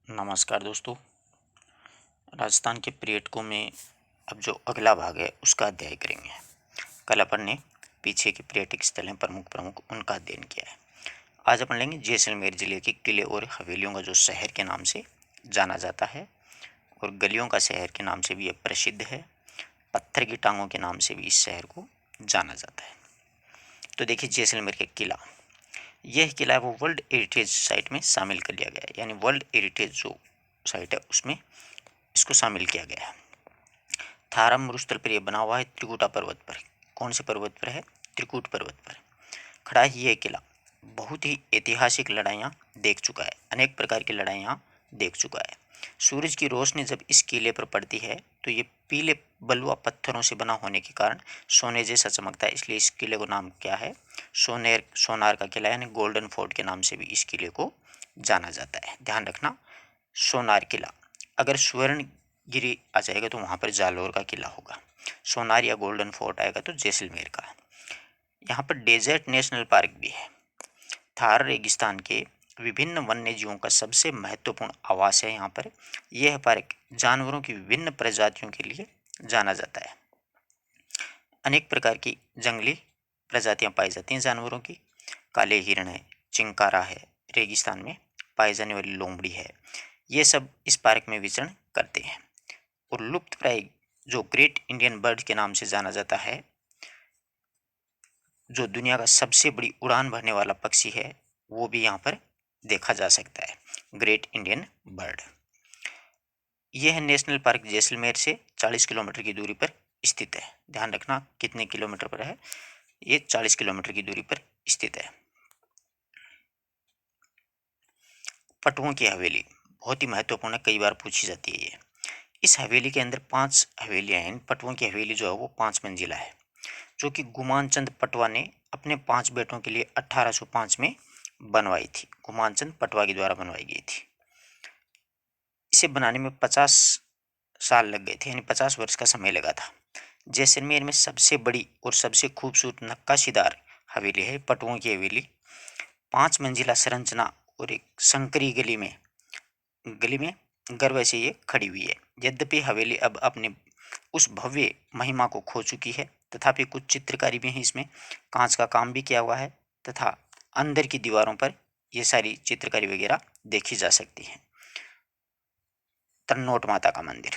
नमस्कार दोस्तों। राजस्थान के पर्यटकों में अब जो अगला भाग है उसका अध्ययन करेंगे। कल अपन ने पीछे के पर्यटक स्थल हैं प्रमुख प्रमुख उनका अध्ययन किया है। आज अपन लेंगे जैसलमेर जिले के किले और हवेलियों का जो शहर के नाम से जाना जाता है और गलियों का शहर के नाम से भी यह प्रसिद्ध है। पत्थर की टांगों के नाम से भी इस शहर को जाना जाता है। तो देखिए जैसलमेर के किला, यह किला है वो वर्ल्ड हेरिटेज साइट में शामिल कर लिया गया है, यानी वर्ल्ड हेरिटेज जो साइट है उसमें इसको शामिल किया गया है। थारम मरुस्थल पर यह बना हुआ है त्रिकुटा पर्वत पर। कौन से पर्वत पर है? त्रिकुट पर्वत पर खड़ा है यह किला। बहुत ही ऐतिहासिक लड़ाइयाँ देख चुका है, अनेक प्रकार की लड़ाइयाँ देख चुका है। सूरज की रोशनी जब इस किले पर पड़ती है तो ये पीले बलुआ पत्थरों से बना होने के कारण सोने जैसा चमकता है, इसलिए इस किले को नाम क्या है? सोनार का किला, यानी गोल्डन फोर्ट के नाम से भी इस किले को जाना जाता है। ध्यान रखना, सोनार किला। अगर स्वर्णगिरी आ जाएगा तो वहाँ पर जालोर का किला होगा। सोनार या गोल्डन फोर्ट आएगा तो जैसलमेर का। यहाँ पर डेजर्ट नेशनल पार्क भी है। थार रेगिस्तान के विभिन्न वन्य जीवों का सबसे महत्वपूर्ण आवास है यहाँ पर। यह पार्क जानवरों की विभिन्न प्रजातियों के लिए जाना जाता है। अनेक प्रकार की जंगली प्रजातियां पाई जाती हैं जानवरों की। काले हिरण है, चिंकारा है, रेगिस्तान में पाई जाने वाली लोमड़ी है, ये सब इस पार्क में विचरण करते हैं। और लुप्त प्राय जो ग्रेट इंडियन बर्ड के नाम से जाना जाता है, जो दुनिया का सबसे बड़ी उड़ान भरने वाला पक्षी है, वो भी यहाँ पर देखा जा सकता है, ग्रेट इंडियन बर्ड। यह नेशनल पार्क जैसलमेर से 40 किलोमीटर की दूरी पर स्थित है। ध्यान रखना कितने किलोमीटर पर है? ये 40 किलोमीटर की दूरी पर स्थित है। पटवों की हवेली बहुत ही महत्वपूर्ण है, कई बार पूछी जाती है ये। इस हवेली के अंदर 5 हवेलियां हैं। पटवों की हवेली जो है वो 5 मंजिला है, जो कि गुमान चंद पटवा ने अपने 5 बेटों के लिए 1805 में बनवाई थी। गुमान चंद पटवा के द्वारा बनवाई गई थी। इसे बनाने में 50 साल लग गए थे, यानी 50 वर्ष का समय लगा था। जैसलमेर में सबसे बड़ी और सबसे खूबसूरत नक्काशीदार हवेली है पटवों की हवेली। 5 मंजिला संरचना और एक संकरी गली में गर्व से ये खड़ी हुई है। यद्यपि हवेली अब अपने उस भव्य महिमा को खो चुकी है, तथापि कुछ चित्रकारी भी है इसमें। कांच का काम भी किया हुआ है तथा अंदर की दीवारों पर ये सारी चित्रकारी वगैरह देखी जा सकती है। तन्नोट माता का मंदिर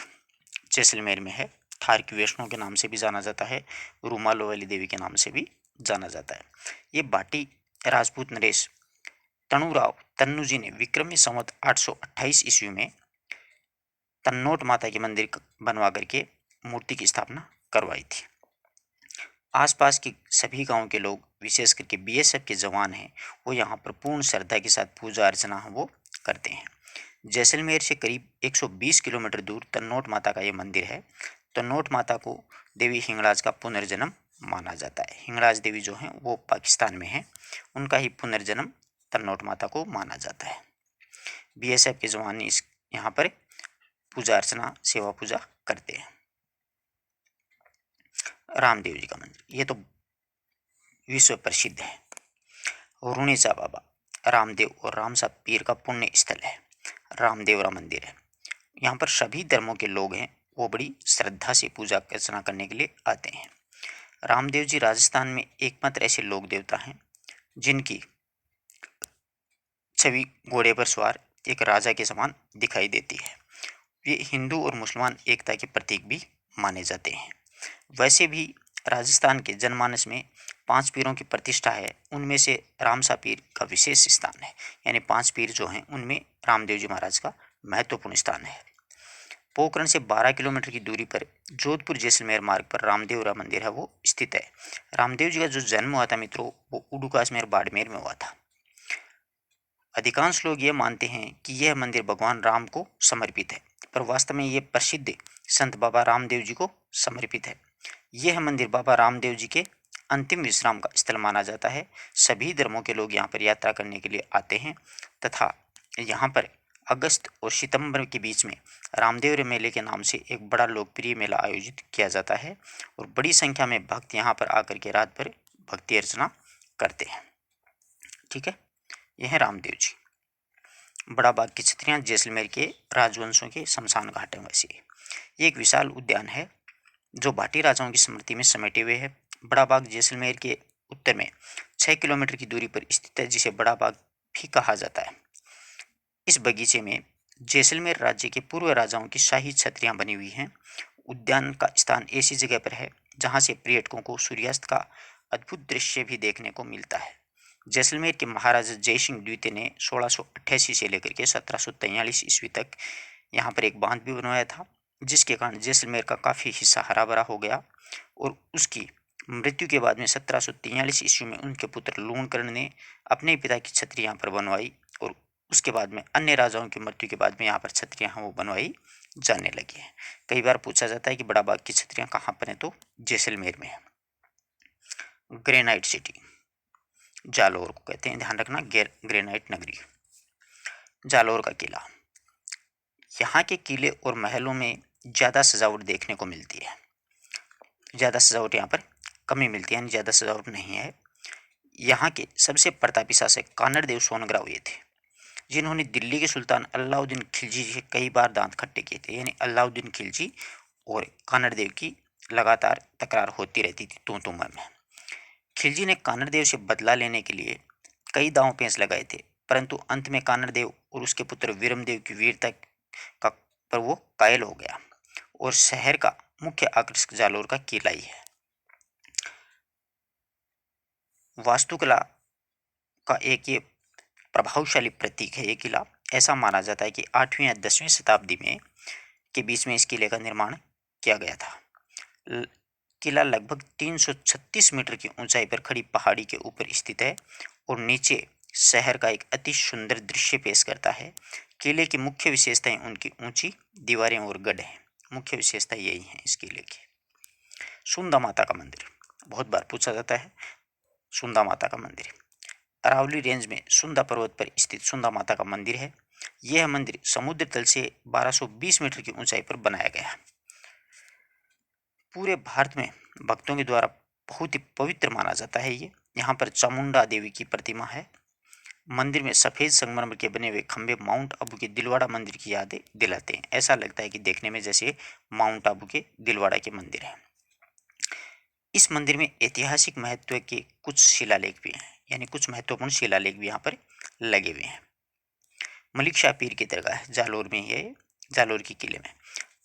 जैसलमेर में है। थार की वैष्णो के नाम से भी जाना जाता है, रूमालो वाली देवी के नाम से भी जाना जाता है। ये बाटी राजपूत नरेश तणुराव तन्नू जी ने विक्रमी संवत 828 ईस्वी में तन्नोट माता के मंदिर बनवा करके मूर्ति की स्थापना करवाई थी। आसपास के सभी गांव के लोग, विशेष करके बीएसएफ के जवान हैं, वो यहाँ पर पूर्ण श्रद्धा के साथ पूजा अर्चना वो करते हैं। जैसलमेर से करीब 120 किलोमीटर दूर तन्नोट माता का ये मंदिर है। तन्नोट माता को देवी हिंगलाज का पुनर्जन्म माना जाता है। हिंगलाज देवी जो हैं वो पाकिस्तान में हैं, उनका ही पुनर्जन्म तन्नोट माता को माना जाता है। बीएसएफ के जवान इस यहाँ पर पूजा अर्चना सेवा पूजा करते हैं। रामदेव जी का मंदिर, ये तो विश्व प्रसिद्ध है। रुणेचा बाबा रामदेव और रामसा पीर का पुण्य स्थल है। रामदेवरा मंदिर है। यहाँ पर सभी धर्मों के लोग हैं, वो बड़ी श्रद्धा से पूजा अर्चना करने के लिए आते हैं। रामदेव जी राजस्थान में एकमात्र ऐसे लोक देवता हैं जिनकी छवि घोड़े पर सवार एक राजा के समान दिखाई देती है। ये हिंदू और मुसलमान एकता के प्रतीक भी माने जाते हैं। वैसे भी राजस्थान के जनमानस में 5 पीरों की प्रतिष्ठा है, उनमें से रामसा पीर का विशेष स्थान है। यानी 5 पीर जो हैं उनमें रामदेव जी महाराज का महत्वपूर्ण स्थान है। पोखरण से 12 किलोमीटर की दूरी पर जोधपुर जैसलमेर मार्ग पर रामदेवरा मंदिर है वो स्थित है। रामदेव जी का जो जन्म हुआ था मित्रों, वो उडुकासमेर बाड़मेर में हुआ था। अधिकांश लोग ये मानते हैं कि यह मंदिर भगवान राम को समर्पित है, पर वास्तव में ये प्रसिद्ध संत बाबा रामदेव जी को समर्पित है। यह मंदिर बाबा रामदेव जी के अंतिम विश्राम का स्थल माना जाता है। सभी धर्मों के लोग यहाँ पर यात्रा करने के लिए आते हैं तथा यहाँ पर अगस्त और सितंबर के बीच में रामदेव मेले के नाम से एक बड़ा लोकप्रिय मेला आयोजित किया जाता है और बड़ी संख्या में भक्त यहाँ पर आकर के रात भर भक्ति अर्चना करते हैं। ठीक है, यह है रामदेव जी। बड़ा बाग की छतरियाँ जैसलमेर के राजवंशों के शमशान घाट हैं वैसे। ये एक विशाल उद्यान है जो भाटी राजाओं की स्मृति में समेटे हुए है। बड़ा बाग जैसलमेर के उत्तर में 6 किलोमीटर की दूरी पर स्थित है, जिसे बड़ा बाग भी कहा जाता है। इस बगीचे में जैसलमेर राज्य के पूर्व राजाओं की शाही छतरियां बनी हुई हैं। उद्यान का स्थान ऐसी जगह पर है जहां से पर्यटकों को सूर्यास्त का अद्भुत दृश्य भी देखने को मिलता है। जैसलमेर के महाराजा जयसिंह द्वितीय ने 1688 से लेकर के 1743 ईस्वी तक यहाँ पर एक बांध भी बनवाया था, जिसके कारण जैसलमेर का काफ़ी हिस्सा हरा भरा हो गया। और उसकी मृत्यु के बाद में 1743 ईस्वी में उनके पुत्र लूणकर्ण ने अपने पिता की छतरी यहाँ पर बनवाई, और उसके बाद में अन्य राजाओं की मृत्यु के बाद में यहाँ पर छतरियाँ वो बनवाई जाने लगी हैं। कई बार पूछा जाता है कि बड़ा बाग की छतरियाँ कहाँ पर हैं, तो जैसलमेर में है। ग्रेनाइट सिटी जालौर को कहते हैं, ध्यान रखना, ग्रेनाइट नगरी। जालौर का किला, यहाँ के किले और महलों में ज़्यादा सजावट देखने को मिलती है। ज़्यादा सजावट यहाँ पर कमी मिलती है, यानी ज़्यादा सजावट नहीं है। यहाँ के सबसे प्रतापी शासक कानड़ देव सोनग्रा हुए थे, जिन्होंने दिल्ली के सुल्तान अलाउद्दीन खिलजी से कई बार दांत खट्टे किए थे। यानी अलाउद्दीन खिलजी और कानड़ देव की लगातार तकरार होती रहती थी, तू मैं में। खिलजी ने कानड़ देव से बदला लेने के लिए कई दांव पेंच लगाए थे, परंतु अंत में कानड़ देव और उसके पुत्र वीरमदेव की वीरता का पर वो कायल हो गया, और शहर का मुख्य आकर्षक जालौर का किला ही है। वास्तुकला का एक ये प्रभावशाली प्रतीक है ये किला। ऐसा माना जाता है कि 8वीं या 10वीं शताब्दी में के बीच में इस किले का निर्माण किया गया था। किला लगभग 336 मीटर की ऊंचाई पर खड़ी पहाड़ी के ऊपर स्थित है और नीचे शहर का एक अति सुंदर दृश्य पेश करता है। किले की मुख्य विशेषताएं उनकी ऊंची दीवारें और गढ़ हैं। मुख्य विशेषता यही है इस किले की। सुंदा माता का मंदिर बहुत बार पूछा जाता है। सुंदा माता का मंदिर अरावली रेंज में सुंदा पर्वत पर स्थित सुंदा माता का मंदिर है। यह मंदिर समुद्र तल से 1220 मीटर की ऊंचाई पर बनाया गया है। पूरे भारत में भक्तों के द्वारा बहुत ही पवित्र माना जाता है ये। यहाँ पर चामुंडा देवी की प्रतिमा है। मंदिर में सफ़ेद संगमरमर के बने हुए खंभे माउंट आबू के दिलवाड़ा मंदिर की यादें दिलाते हैं। ऐसा लगता है कि देखने में जैसे माउंट आबू के दिलवाड़ा के मंदिर हैं। इस मंदिर में ऐतिहासिक महत्व के कुछ शिलालेख भी हैं, यानी कुछ महत्वपूर्ण शिलालेख भी यहाँ पर लगे हुए हैं। मलिक शाह पीर की दरगाह जालौर में है। जालौर के किले में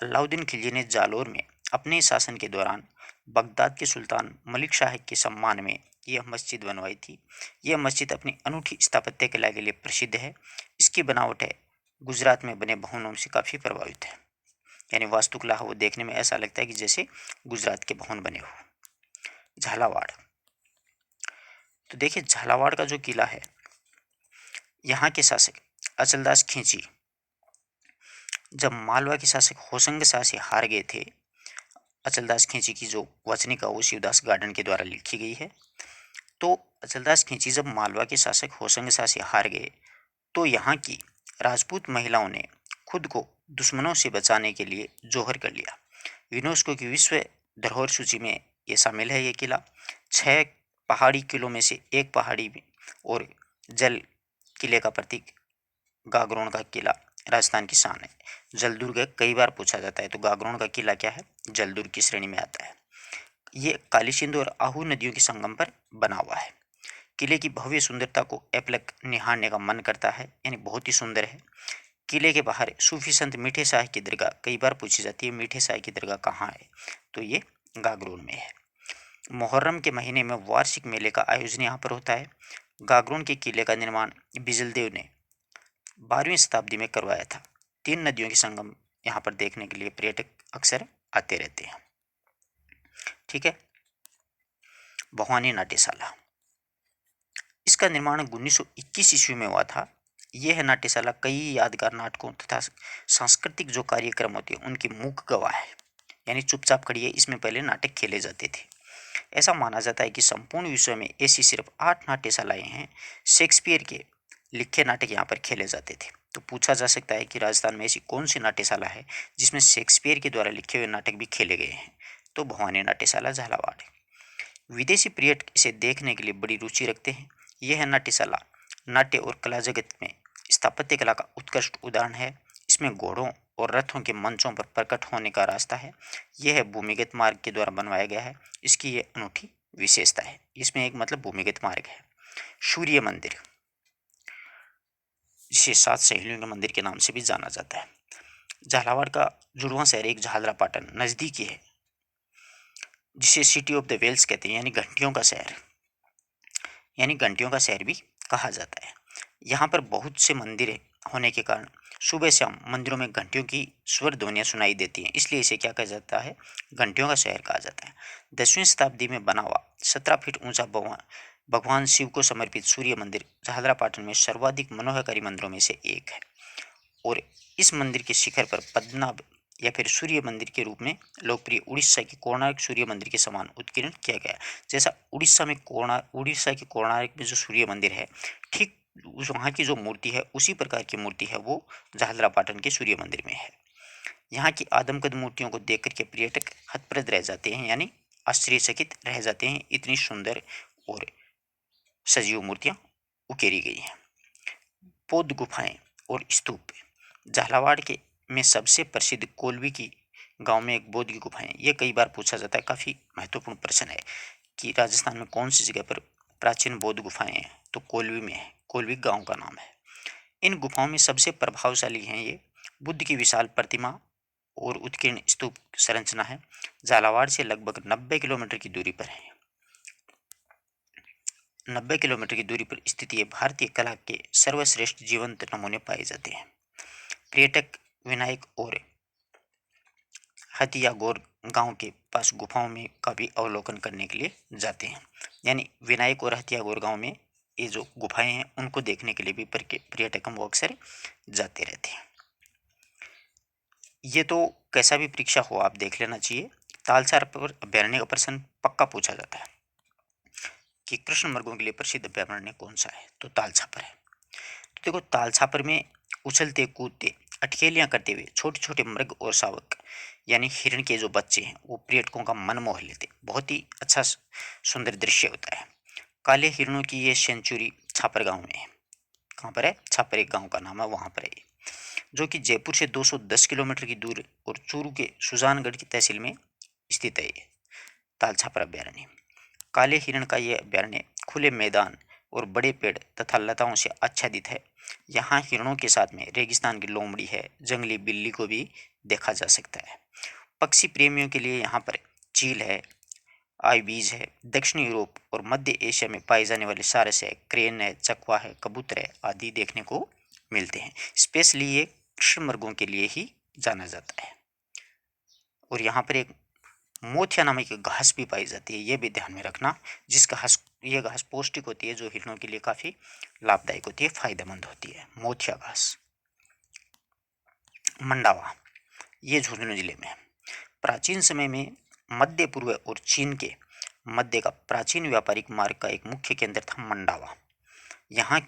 अलाउद्दीन खिलजी ने जालौर में अपने शासन के दौरान बगदाद के सुल्तान मलिक शाह के सम्मान में यह मस्जिद बनवाई थी। यह मस्जिद अपनी अनूठी स्थापत्य कला के लिए प्रसिद्ध है। इसकी बनावट है गुजरात में बने भवनों से काफ़ी प्रभावित है, यानी वास्तुकला वो देखने में ऐसा लगता है कि जैसे गुजरात के भवन बने हो। झालावाड़, तो देखिए झालावाड़ का जो किला है, यहाँ के शासक अचलदास खिलजी जब मालवा के शासक होशंग शाह से हार गए थे। अचलदास खिलजी की जो वचनिका वो शिवदास गार्डन के द्वारा लिखी गई है। तो अचलदास खिलजी जब मालवा के शासक होशंग शाह से हार गए तो यहाँ की राजपूत महिलाओं ने खुद को दुश्मनों से बचाने के लिए जोहर कर लिया। यूनेस्को की विश्व धरोहर सूची में ये शामिल है। ये किला 6 पहाड़ी किलों में से एक पहाड़ी में, और जल किले का प्रतीक गागरोन का किला राजस्थान की शान है। जलदुर्ग कई बार पूछा जाता है, तो गागरोन का किला क्या है, जलदुर्ग की श्रेणी में आता है। ये काली सिंधु और आहू नदियों के संगम पर बना हुआ है। किले की भव्य सुंदरता को एपलक निहारने का मन करता है, यानी बहुत ही सुंदर है। किले के बाहर सूफी संत मीठे शाह की दरगाह कई बार पूछी जाती है। मीठे शाह की दरगाह कहाँ है, तो ये गागरोन में है। मुहर्रम के महीने में वार्षिक मेले का आयोजन यहाँ पर होता है। गागरोन के किले का निर्माण बिजलदेव ने 12वीं शताब्दी में करवाया था। 3 नदियों के संगम यहाँ पर देखने के लिए पर्यटक अक्सर आते रहते हैं। ठीक है। भवानी नाट्यशाला, इसका निर्माण 1921 ईस्वी में हुआ था। यह नाट्यशाला कई यादगार नाटकों तथा सांस्कृतिक जो कार्यक्रम होते हैं उनकी मूक गवाह है, यानी चुपचाप खड़ी है। इसमें पहले नाटक खेले जाते थे। ऐसा माना जाता है कि संपूर्ण विश्व में ऐसी सिर्फ 8 नाट्यशालाएं हैं। शेक्सपियर के लिखे नाटक यहाँ पर खेले जाते थे। तो पूछा जा सकता है कि राजस्थान में ऐसी कौन सी नाट्यशाला है जिसमें शेक्सपियर के द्वारा लिखे हुए नाटक भी खेले गए हैं, तो भवानी नाट्यशाला झालावाड़। विदेशी पर्यटक इसे देखने के लिए बड़ी रुचि रखते हैं। यह नाट्यशाला नाट्य और कला जगत में स्थापत्य कला का उत्कृष्ट उदाहरण है। इसमें घोड़ों और रथों के मंचों पर प्रकट होने का रास्ता है। यह भूमिगत मार्ग के द्वारा बनवाया गया है। इसकी ये अनूठी विशेषता है। इसमें एक मतलब भूमिगत मार्ग है। सूर्य मंदिर, जिसे 7 सहेलियों के मंदिर के नाम से भी जाना जाता है। झालावाड़ का जुड़वां शहर एक झालरापाटन नजदीकी है, जिसे सिटी ऑफ द वेल्स कहते हैं, यानी घंटियों का शहर, यानी घंटियों का शहर भी कहा जाता है। यहाँ पर बहुत से मंदिर होने के कारण सुबह शाम मंदिरों में घंटियों की स्वर ध्वनियाँ सुनाई देती हैं, इसलिए इसे क्या कहा जाता है, घंटियों का शहर कहा जाता है। 10वीं शताब्दी में बना हुआ 17 फीट ऊंचा भगवान शिव को समर्पित सूर्य मंदिर झालरापाटन में सर्वाधिक मनोहरकारी मंदिरों में से एक है। और इस मंदिर के शिखर पर पद्मनाभ या फिर सूर्य मंदिर के रूप में लोकप्रिय उड़ीसा की कोणार्क सूर्य मंदिर के समान उत्कीर्ण किया गया। जैसा उड़ीसा के कोणार्क में जो सूर्य मंदिर है, ठीक वहाँ की जो मूर्ति है उसी प्रकार की मूर्ति है वो झालरापाटन के सूर्य मंदिर में है। यहाँ की आदमकद मूर्तियों को देख करके पर्यटक हतप्रद रह जाते हैं, यानी आश्चर्यचकित रह जाते हैं। इतनी सुंदर और सजीव मूर्तियाँ उकेरी गई हैं। बौद्ध गुफाएं और स्तूप, झालावाड़ के में सबसे प्रसिद्ध कोल्वी की गांव में एक बौद्ध की गुफा है। ये कई बार पूछा जाता है, काफ़ी महत्वपूर्ण प्रश्न है कि राजस्थान में कौन सी जगह पर प्राचीन बौद्ध गुफाएं हैं, तो कोल्वी में है। कोल्वी गांव का नाम है। इन गुफाओं में सबसे प्रभावशाली हैं ये बुद्ध की विशाल प्रतिमा और उत्कीर्ण स्तूप संरचना है। झालावाड़ से लगभग 90 किलोमीटर की दूरी पर है। 90 किलोमीटर की दूरी पर स्थित ये भारतीय कला के सर्वश्रेष्ठ जीवंत नमूने पाए जाते हैं। पर्यटक विनायक और हथियागोर गांव के पास गुफाओं में का भी अवलोकन करने के लिए जाते हैं। यानी विनायक और हथियागोर गांव में ये जो गुफाएं हैं उनको देखने के लिए भी पर्यटक वो अक्सर जाते रहते हैं। ये तो कैसा भी परीक्षा हो आप देख लेना चाहिए। तालछापर पर अभ्यारण्य का प्रश्न पक्का पूछा जाता है कि कृष्ण मृगों के लिए प्रसिद्ध अभ्यारण्य कौन सा है, तो तालछापर है। तो देखो, तालछापर में उछलते कूदते अटखेलियां करते हुए छोटे छोटे मृग और शावक यानी हिरण के जो बच्चे हैं वो पर्यटकों का मन मोह लेते। बहुत ही अच्छा सुंदर दृश्य होता है। काले हिरणों की ये सेंचुरी छापर गांव में है। कहाँ पर है? छापर एक गांव का नाम है, वहां पर है, जो कि जयपुर से 210 किलोमीटर की दूर और चूरू के सुजानगढ़ की तहसील में स्थित है। तालछापर अभ्यारण्य, काले हिरण का यह अभ्यारण्य खुले मैदान और बड़े पेड़ तथा लताओं से आच्छादित है। यहाँ हिरणों के साथ में रेगिस्तान की लोमड़ी है, जंगली बिल्ली को भी देखा जा सकता है। पक्षी प्रेमियों के लिए यहाँ पर चील है, आइबीज है। दक्षिण यूरोप और मध्य एशिया में पाए जाने वाले सारस है, क्रेन है, चकवा है, कबूतर है आदि देखने को मिलते हैं। स्पेशली ये कृष्णमृगों के लिए ही जाना जाता है। और यहाँ पर एक मोथिया नामक की घास भी पाई जाती है, ये भी ध्यान में रखना। ये घास पौष्टिक होती है, जो हिरणों के लिए काफी लाभदायक होती है, फायदेमंद होती है। मोथिया घास। मंडावा, ये झुंझुनू जिले में है। प्राचीन समय में मध्य पूर्व और चीन के मध्य का प्राचीन व्यापारिक मार्ग का एक मुख्य केंद्र था मंडावा। यहाँ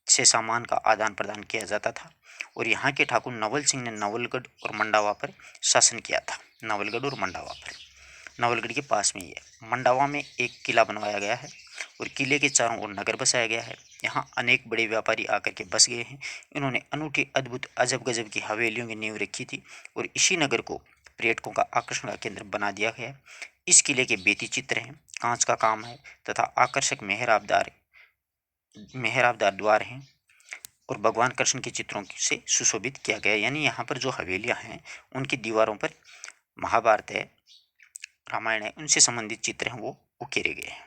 से सामान का आदान प्रदान किया जाता था और यहाँ के ठाकुर नवल सिंह ने नवलगढ़ और मंडावा पर शासन किया था। नवलगढ़ और मंडावा पर, नवलगढ़ के पास में ही है। मंडावा में एक किला बनवाया गया है और किले के चारों ओर नगर बसाया गया है। यहाँ अनेक बड़े व्यापारी आकर के बस गए हैं। इन्होंने अनूठी अद्भुत अजब गजब की हवेलियों की नींव रखी थी और इसी नगर को पर्यटकों का आकर्षण का केंद्र बना दिया गया है। इस किले के भित्ति चित्र हैं, कांच का काम है तथा आकर्षक मेहराबदार द्वार हैं और भगवान कृष्ण के चित्रों से सुशोभित किया गया है। यानी यहाँ पर जो हवेलियाँ हैं उनकी दीवारों पर महाभारत है, रामायण है, उनसे संबंधित चित्र हैं वो उकेरे गए हैं।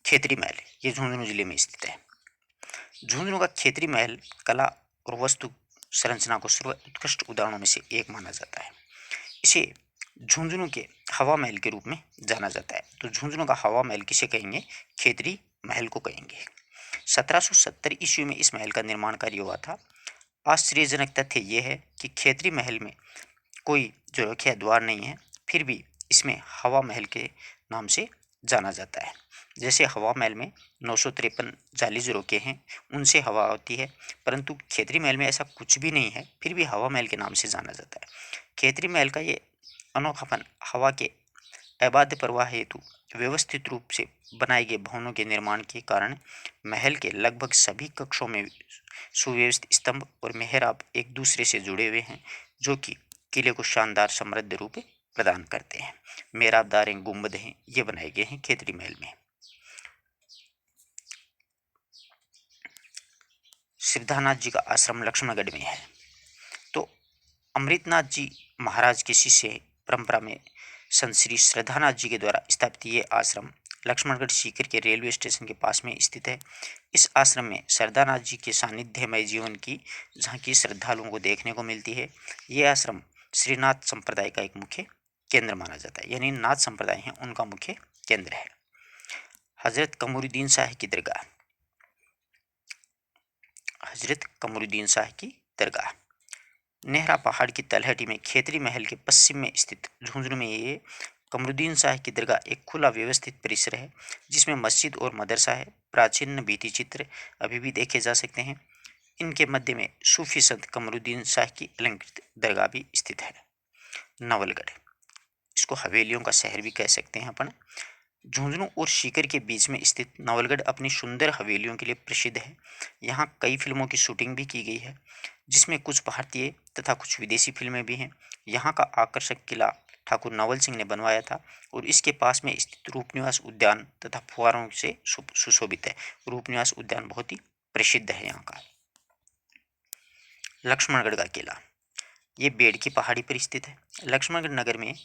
खेतरी महल, ये झुंझुनू जिले में स्थित है। झुंझुनू का खेतरी महल कला और वस्तु संरचना को सर्वोत्कृष्ट उदाहरणों में से एक माना जाता है। इसे झुंझुनू के हवा महल के रूप में जाना जाता है। तो झुंझुनू का हवा महल किसे कहेंगे? खेतरी महल को कहेंगे। 1770 ईस्वी में इस महल का निर्माण कार्य हुआ था। आश्चर्यजनक तथ्य यह है कि खेतरी महल में कोई जो रखिया द्वार नहीं है, फिर भी इसमें हवा महल के नाम से जाना जाता है। जैसे हवा महल में 953 जाली जो रोके हैं उनसे हवा होती है, परंतु खेतरी महल में ऐसा कुछ भी नहीं है, फिर भी हवा महल के नाम से जाना जाता है। खेतरी महल का ये अनोखापन हवा के अबाध प्रवाह हेतु व्यवस्थित रूप से बनाए गए भवनों के निर्माण के कारण महल के लगभग सभी कक्षों में सुव्यवस्थित स्तंभ और मेहराब एक दूसरे से जुड़े हुए हैं, जो कि किले को शानदार समृद्ध रूप प्रदान करते हैं। मेहराबदार हैं, गुंबद हैं, ये बनाए गए हैं खेतड़ी महल में। सिद्धानाथ जी का आश्रम लक्ष्मणगढ़ में है। तो अमृतनाथ जी महाराज के शिष्य परंपरा में संत श्री श्रद्धानाथ जी के द्वारा स्थापित ये आश्रम लक्ष्मणगढ़ सीकर के रेलवे स्टेशन के पास में स्थित है। इस आश्रम में श्रद्धानाथ जी के सानिध्यमय जीवन की झांकी श्रद्धालुओं को देखने को मिलती है। ये आश्रम श्रीनाथ संप्रदाय का एक मुख्य केंद्र माना जाता है, यानी नाथ संप्रदाय है उनका मुख्य केंद्र है। हजरत कमरुद्दीन शाह की दरगाह, हजरत कमरुद्दीन शाह की दरगाह नेहरा पहाड़ की तलहटी में खेतरी महल के पश्चिम में स्थित झुंझुनू में ये कमरुद्दीन शाह की दरगाह एक खुला व्यवस्थित परिसर है, जिसमें मस्जिद और मदरसा है। प्राचीन भित्ति चित्र अभी भी देखे जा सकते हैं। इनके मध्य में सूफी संत कमरुद्दीन शाह की अलंकृत दरगाह भी स्थित है। नवलगढ़, इसको हवेलियों का शहर भी कह सकते हैं अपन। झुंझुनू और सीकर के बीच में स्थित नवलगढ़ अपनी सुंदर हवेलियों के लिए प्रसिद्ध है। यहाँ कई फिल्मों की शूटिंग भी की गई है, जिसमें कुछ भारतीय तथा कुछ विदेशी फिल्में भी हैं। यहाँ का आकर्षक किला ठाकुर नवल सिंह ने बनवाया था और इसके पास में स्थित रूपनिवास उद्यान तथा फुहारों से सुशोभित है। रूपनिवास उद्यान बहुत ही प्रसिद्ध है यहाँ का। लक्ष्मणगढ़ का किला, ये बेड़ की पहाड़ी पर स्थित है। लक्ष्मणगढ़ नगर में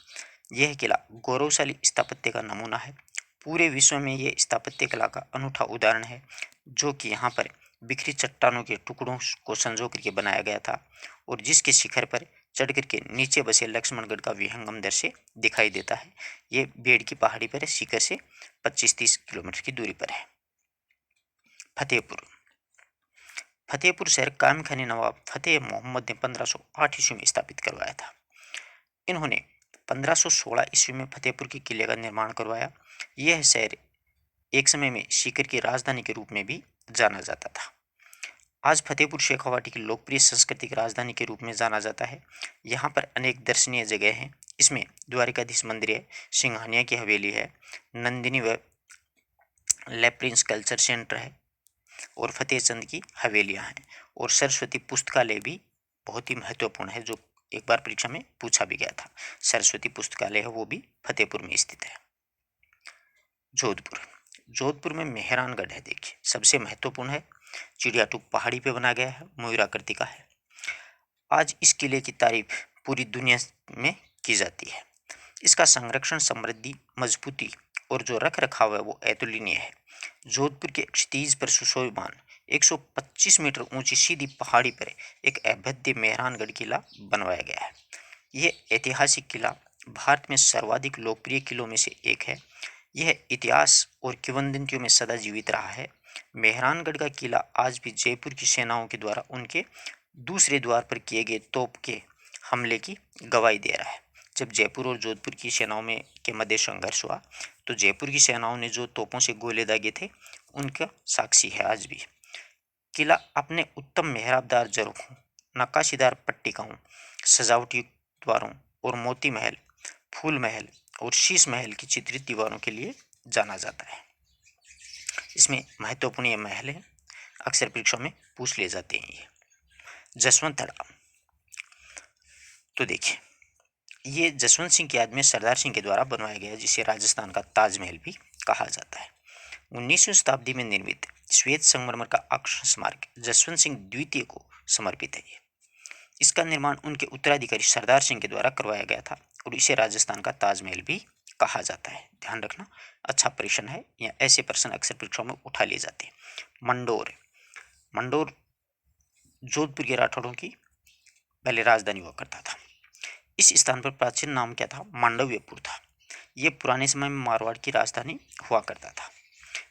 यह किला गौरवशाली स्थापत्य का नमूना है। पूरे विश्व में यह स्थापत्य कला का अनूठा उदाहरण है, जो कि यहाँ पर बिखरी चट्टानों के टुकड़ों को संजो करके बनाया गया था और जिसके शिखर पर चढ़ करके नीचे बसे लक्ष्मणगढ़ का विहंगम दृश्य दिखाई देता है। ये बेड़ की पहाड़ी पर शिखर से 25-30 किलोमीटर की दूरी पर है। फतेहपुर, फतेहपुर शहर कायम खानी नवाब फतेह मोहम्मद ने 1508 ईस्वी में स्थापित करवाया था। इन्होंने 1516 ईस्वी में फतेहपुर के किले का निर्माण करवाया। यह शहर एक समय में सीकर की राजधानी के रूप में भी जाना जाता था। आज फतेहपुर शेखावाटी की लोकप्रिय सांस्कृतिक राजधानी के रूप में जाना जाता है। यहाँ पर अनेक दर्शनीय जगह हैं। इसमें द्वारिकाधीश मंदिर है, सिंघानिया की हवेली है, नंदिनी व लेप्रिंस कल्चर सेंटर है और फतेहचंद की हवेलियाँ हैं और सरस्वती पुस्तकालय भी बहुत ही महत्वपूर्ण है, जो एक बार परीक्षा में पूछा भी गया था। सरस्वती पुस्तकालय है, वो भी फतेहपुर में स्थित है। जोधपुर, जोधपुर में मेहरानगढ़ है। देखिए सबसे महत्वपूर्ण है, चिड़ियाटूप पहाड़ी पे बना गया है, मयूर आकृति का है। आज इस किले की तारीफ पूरी दुनिया में की जाती है। इसका संरक्षण, समृद्धि, मजबूती और जो रख रखाव है वो अतुलनीय है। जोधपुर के क्षितिज पर सुशोभिमान 125 मीटर ऊंची सीधी पहाड़ी पर एक अभेद्य मेहरानगढ़ किला बनवाया गया है। यह ऐतिहासिक किला भारत में सर्वाधिक लोकप्रिय किलों में से एक है। यह इतिहास और किंवदंतियों में सदा जीवित रहा है। मेहरानगढ़ का किला आज भी जयपुर की सेनाओं के द्वारा उनके दूसरे द्वार पर किए गए तोप के हमले की गवाही दे रहा है। जब जयपुर और जोधपुर की सेनाओं में के मध्य संघर्ष हुआ तो जयपुर की सेनाओं ने जो तोपों से गोले दागे थे उनका साक्षी है आज भी। किला अपने उत्तम मेहराबदार झरोखों, नक्काशीदार पट्टिकाओं, सजावटी द्वारों और मोती महल, फूल महल और शीश महल की चित्रित दीवारों के लिए जाना जाता है। इसमें महत्वपूर्ण ये महल है, अक्सर परीक्षा में पूछ ले जाते हैं। ये जसवंत थड़ा, तो देखिए ये जसवंत सिंह की याद में सरदार सिंह के द्वारा बनवाया गया, जिसे राजस्थान का ताजमहल भी कहा जाता है। 19वीं शताब्दी में निर्मित श्वेत संगमरमर का आकर्षण स्मारक जसवंत सिंह द्वितीय को समर्पित है। इसका निर्माण उनके उत्तराधिकारी सरदार सिंह के द्वारा करवाया गया था और इसे राजस्थान का ताजमहल भी कहा जाता है। ध्यान रखना, अच्छा प्रश्न है, या ऐसे प्रश्न अक्सर परीक्षाओं में उठा लिए जाते हैं। मंडोर, मंडोर जोधपुर के राठौड़ों की पहले राजधानी हुआ करता था। इस स्थान पर प्राचीन नाम क्या था? मांडव्यपुर था। यह पुराने समय में मारवाड़ की राजधानी हुआ करता था।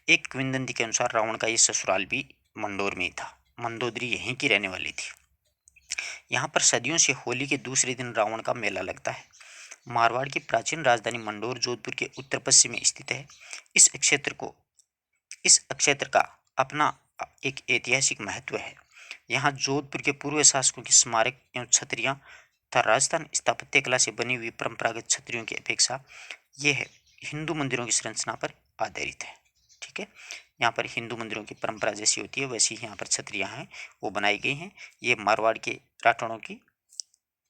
एक किंवदंती के अनुसार रावण का ये ससुराल भी मंडोर में ही था। मंदोदरी यहीं की रहने वाली थी। यहाँ पर सदियों से होली के दूसरे दिन रावण का मेला लगता है। मारवाड़ की प्राचीन राजधानी मंडोर जोधपुर के उत्तर पश्चिम में स्थित है। इस क्षेत्र का अपना एक ऐतिहासिक महत्व है। यहाँ जोधपुर के पूर्व शासकों की स्मारक एवं छतरियाँ तथा राजस्थान स्थापत्य कला से बनी हुई परंपरागत छतरियों की अपेक्षा ये है हिंदू मंदिरों की संरचना पर आधारित है। ठीक है, यहाँ पर हिंदू मंदिरों की परंपरा जैसी होती है वैसी ही यहाँ पर छतरियाँ हैं वो बनाई गई हैं। ये मारवाड़ के राठौड़ों की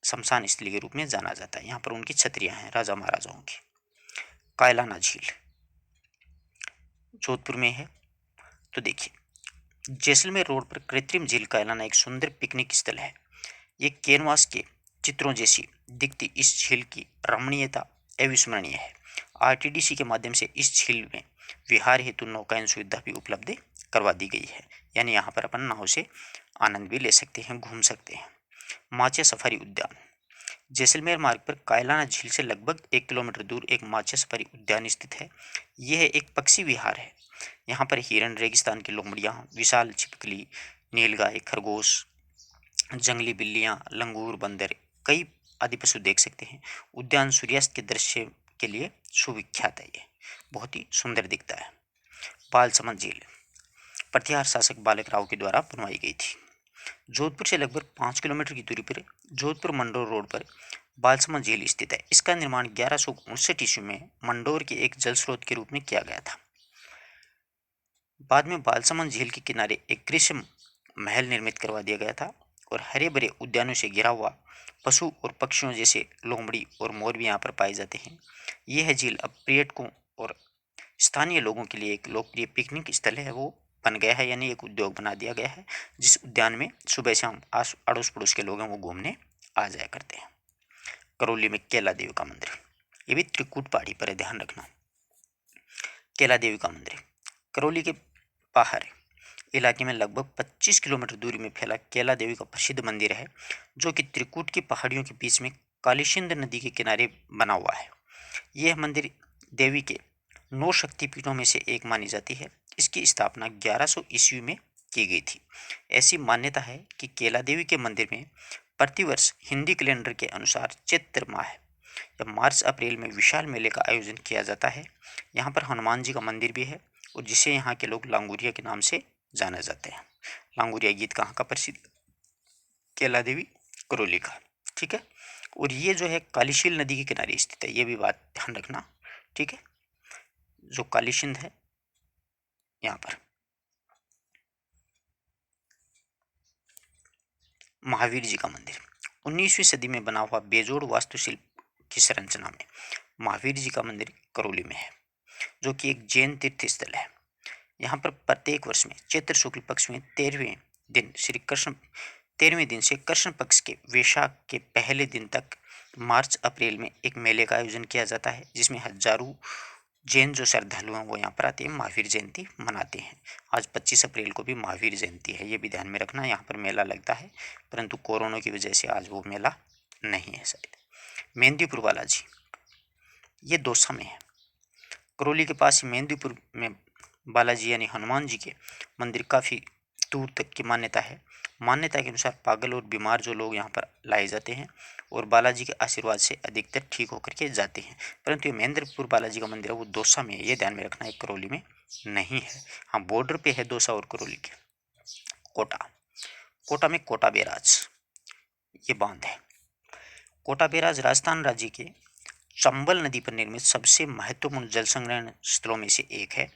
शमशान स्थली के रूप में जाना जाता है। यहाँ पर उनकी छतरियाँ हैं राजा महाराजाओं की। कायलाना झील जोधपुर में है। तो देखिए, जैसलमेर रोड पर कृत्रिम झील कायलाना एक सुंदर पिकनिक स्थल है। ये कैनवास के चित्रों जैसी दिखती इस झील की रमणीयता अविस्मरणीय है। आरटीडीसी के माध्यम से इस झील में विहार हेतु नौकायन सुविधा भी उपलब्ध करवा दी गई है। यानी यहाँ पर अपन नाव से आनंद भी ले सकते हैं, घूम सकते हैं। माचे सफारी उद्यान जैसलमेर मार्ग पर कायलाना झील से लगभग 1 किलोमीटर दूर एक माचे सफारी उद्यान स्थित है। यह एक पक्षी विहार है। यहाँ पर हिरण, रेगिस्तान की लोमड़ियाँ, विशाल छिपकली, नीलगाय, खरगोश, जंगली बिल्लियाँ, लंगूर, बंदर, कई आदि पशु देख सकते हैं। उद्यान सूर्यास्त के दृश्य के लिए सुविख्यात है। ये बहुत ही सुंदर दिखता है। बालसमंद झील प्रतिहार शासक बालक राव के द्वारा बनवाई गई थी। जोधपुर से लगभग 5 किलोमीटर की दूरी पर जोधपुर मंडोर रोड पर बालसमंद झील स्थित है। इसका निर्माण 1159 ईस्वी में मंडोर के एक जल स्रोत के रूप में किया गया था। बाद में बालसमंद झील के किनारे एक ग्रीष्म महल निर्मित करवा दिया गया था और हरे भरे उद्यानों से घिरा हुआ पशु और पक्षियों जैसे लोमड़ी और मोर भी यहाँ पर पाए जाते हैं। यह झील अब पर्यटकों और स्थानीय लोगों के लिए एक लोकप्रिय पिकनिक स्थल है वो बन गया है, यानी एक उद्योग बना दिया गया है जिस उद्यान में सुबह शाम अड़ोस पड़ोस के लोग हैं वो घूमने आ जाया करते हैं। करौली में कैला देवी का मंदिर, ये भी त्रिकूट पहाड़ी पर है, ध्यान रखना। कैला देवी का मंदिर करौली के बाहर इलाके में लगभग 25 किलोमीटर दूरी में फैला कैला देवी का प्रसिद्ध मंदिर है जो कि त्रिकूट की पहाड़ियों के बीच में कालीसिंध नदी के किनारे बना हुआ है। यह मंदिर देवी के 9 शक्तिपीठों में से एक मानी जाती है। इसकी स्थापना 1100 ईस्वी में की गई थी। ऐसी मान्यता है कि कैला देवी के मंदिर में प्रतिवर्ष हिंदी कैलेंडर के अनुसार चैत्र माह या मार्च अप्रैल में विशाल मेले का आयोजन किया जाता है। यहाँ पर हनुमान जी का मंदिर भी है और जिसे यहाँ के लोग लांगुरिया के नाम से जाना जाते हैं। लांगुरिया गीत कहाँ का प्रसिद्ध? कैला देवी करौली का। ठीक है, और ये जो है कालीशील नदी के किनारे स्थित है, ये भी बात ध्यान रखना। ठीक है, जो कालीसिंध है यहाँ पर। महावीर जी का मंदिर 19वीं सदी में बना हुआ बेजोड़ वास्तुशिल्प की संरचना में महावीर जी का मंदिर करौली में है जो कि एक जैन तीर्थ स्थल है। यहाँ पर प्रत्येक वर्ष में चैत्र शुक्ल पक्ष में 13वें दिन से कृष्ण पक्ष के वैशाख के पहले दिन तक मार्च अप्रैल में एक मेले का आयोजन किया जाता है जिसमें हजारों जैन जो श्रद्धालु हैं वो यहाँ पर आते हैं, महावीर जयंती मनाते हैं। आज 25 अप्रैल को भी महावीर जयंती है, ये भी ध्यान में रखना। यहाँ पर मेला लगता है परंतु कोरोना की वजह से आज वो मेला नहीं है शायद। मेहंदीपुर बालाजी, ये दौसा में है। करौली के पास ही मेहंदीपुर में बालाजी यानी हनुमान जी के मंदिर काफ़ी दूर तक की मान्यता है। मान्यता के अनुसार पागल और बीमार जो लोग यहाँ पर लाए जाते हैं और बालाजी के आशीर्वाद से अधिकतर ठीक होकर के जाते हैं। परंतु ये महेंद्रपुर बालाजी का मंदिर है वो दौसा में है, ये ध्यान में रखना है, करौली में नहीं है। हाँ, बॉर्डर पे है दौसा और करौली के। कोटा, कोटा में कोटा बैराज ये बांध है। कोटा बैराज राजस्थान राज्य के चंबल नदी पर निर्मित सबसे महत्वपूर्ण जल संग्रहण स्थलों में से एक है।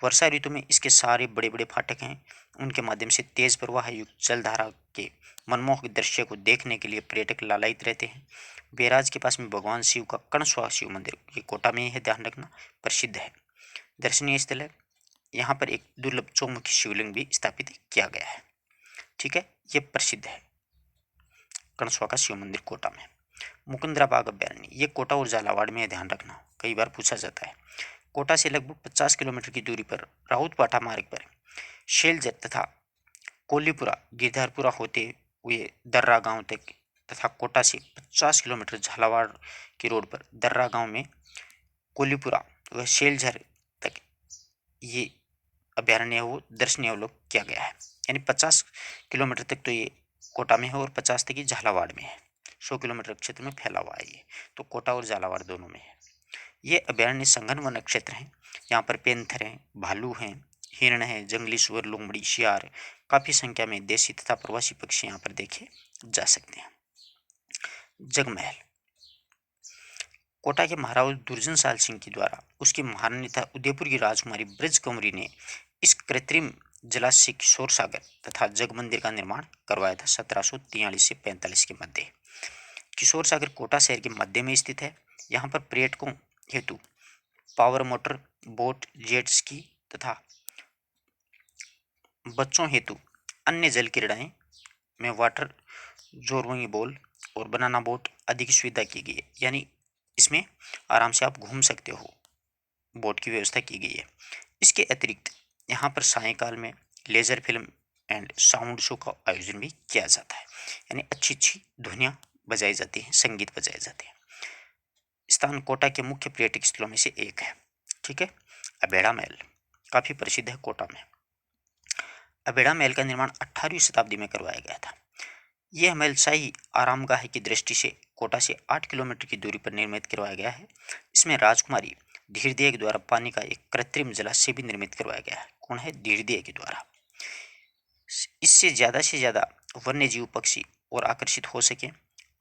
वर्षा ऋतु में इसके सारे बड़े बड़े फाटक हैं, उनके माध्यम से तेज प्रवाह युक्त जलधारा के मनमोहक दृश्य को देखने के लिए पर्यटक लालायित रहते हैं। बैराज के पास में भगवान शिव का कर्णस्वा शिव मंदिर, ये कोटा में ही है, ध्यान रखना, प्रसिद्ध है, दर्शनीय स्थल है। यहाँ पर एक दुर्लभ चौमुखी शिवलिंग भी स्थापित किया गया है। ठीक है, ये प्रसिद्ध है कर्णस्वा का शिव मंदिर कोटा में। मुकुंदरा बाग अभ्यारण्य, ये कोटा और झालावाड़ में है, ध्यान रखना, कई बार पूछा जाता है। कोटा से लगभग 50 किलोमीटर की दूरी पर राउतपाटा मार्ग पर शेलजर तथा कोलीपुरा गिरधारपुरा होते हुए दर्रा गांव तक तथा कोटा से 50 किलोमीटर झालावाड़ की रोड पर दर्रा गांव में कोलीपुरा व शेलझर तक ये अभ्यारण्य वो दर्शनीय अवलोक किया गया है। यानी 50 किलोमीटर तक तो ये कोटा में है और 50 तक ये झालावाड़ में है। 100 किलोमीटर क्षेत्र में फैला हुआ है ये, तो कोटा और झालावाड़ दोनों में है। ये अभ्यारण्य संघन वन क्षेत्र हैं। यहाँ पर पेंथर हैं, भालू हैं, हिरण हैं, जंगली सुअर, लोमड़ी, शियार, काफ़ी संख्या में देशी तथा प्रवासी पक्षी यहाँ पर देखे जा सकते हैं। जगमहल, कोटा के महाराज दुर्जन साल सिंह के द्वारा उसकी महारानी तथा उदयपुर की राजकुमारी ब्रज कुंवरी ने इस कृत्रिम जलाशय किशोर सागर तथा जग मंदिर का निर्माण करवाया था 1743 से 45 के मध्य। किशोर सागर कोटा शहर के मध्य में स्थित है। यहाँ पर पर्यटकों हेतु power motor boat, jet ski तथा बच्चों हेतु अन्य जल क्रीड़ाएं में वाटर जोरवनी बॉल और बनाना बोट आदि की सुविधा की गई है। यानी इसमें आराम से आप घूम सकते हो, बोट की व्यवस्था की गई है। इसके अतिरिक्त यहाँ पर सायंकाल में laser film and sound show का आयोजन भी किया जाता है। यानी अच्छी अच्छी ध्वनियाँ बजाई जाती हैं, संगीत बजाए जाते हैं। स्थान कोटा के मुख्य पर्यटक स्थलों में से एक है। ठीक है। अबेड़ा महल काफी प्रसिद्ध है कोटा में। अबेड़ा महल का निर्माण 18वीं शताब्दी में करवाया गया था। यह महल शाही आरामगाह की दृष्टि से कोटा से 8 किलोमीटर की दूरी पर निर्मित करवाया गया है। इसमें राजकुमारी धीरदेय के द्वारा पानी का एक कृत्रिम जलाशय भी निर्मित करवाया गया है। कौन है? धीरदेय के द्वारा। इससे ज्यादा वन्य जीव पक्षी और आकर्षित हो सके।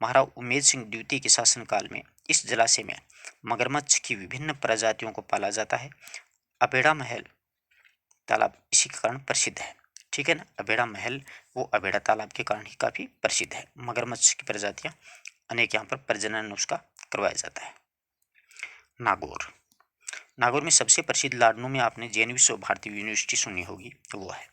महाराज उमेद सिंह द्वितीय के शासनकाल में इस जलाशय में मगरमच्छ की विभिन्न प्रजातियों को पाला जाता है। अबेड़ा महल तालाब इसी के कारण प्रसिद्ध है। ठीक है ना। अबेड़ा महल वो अबेड़ा तालाब के कारण ही काफी प्रसिद्ध है। मगरमच्छ की प्रजातियां अनेक यहाँ पर प्रजनन उसका करवाया जाता है। नागौर। नागौर में सबसे प्रसिद्ध लाडनू में आपने जैन विश्व भारती यूनिवर्सिटी सुनी होगी, वो है।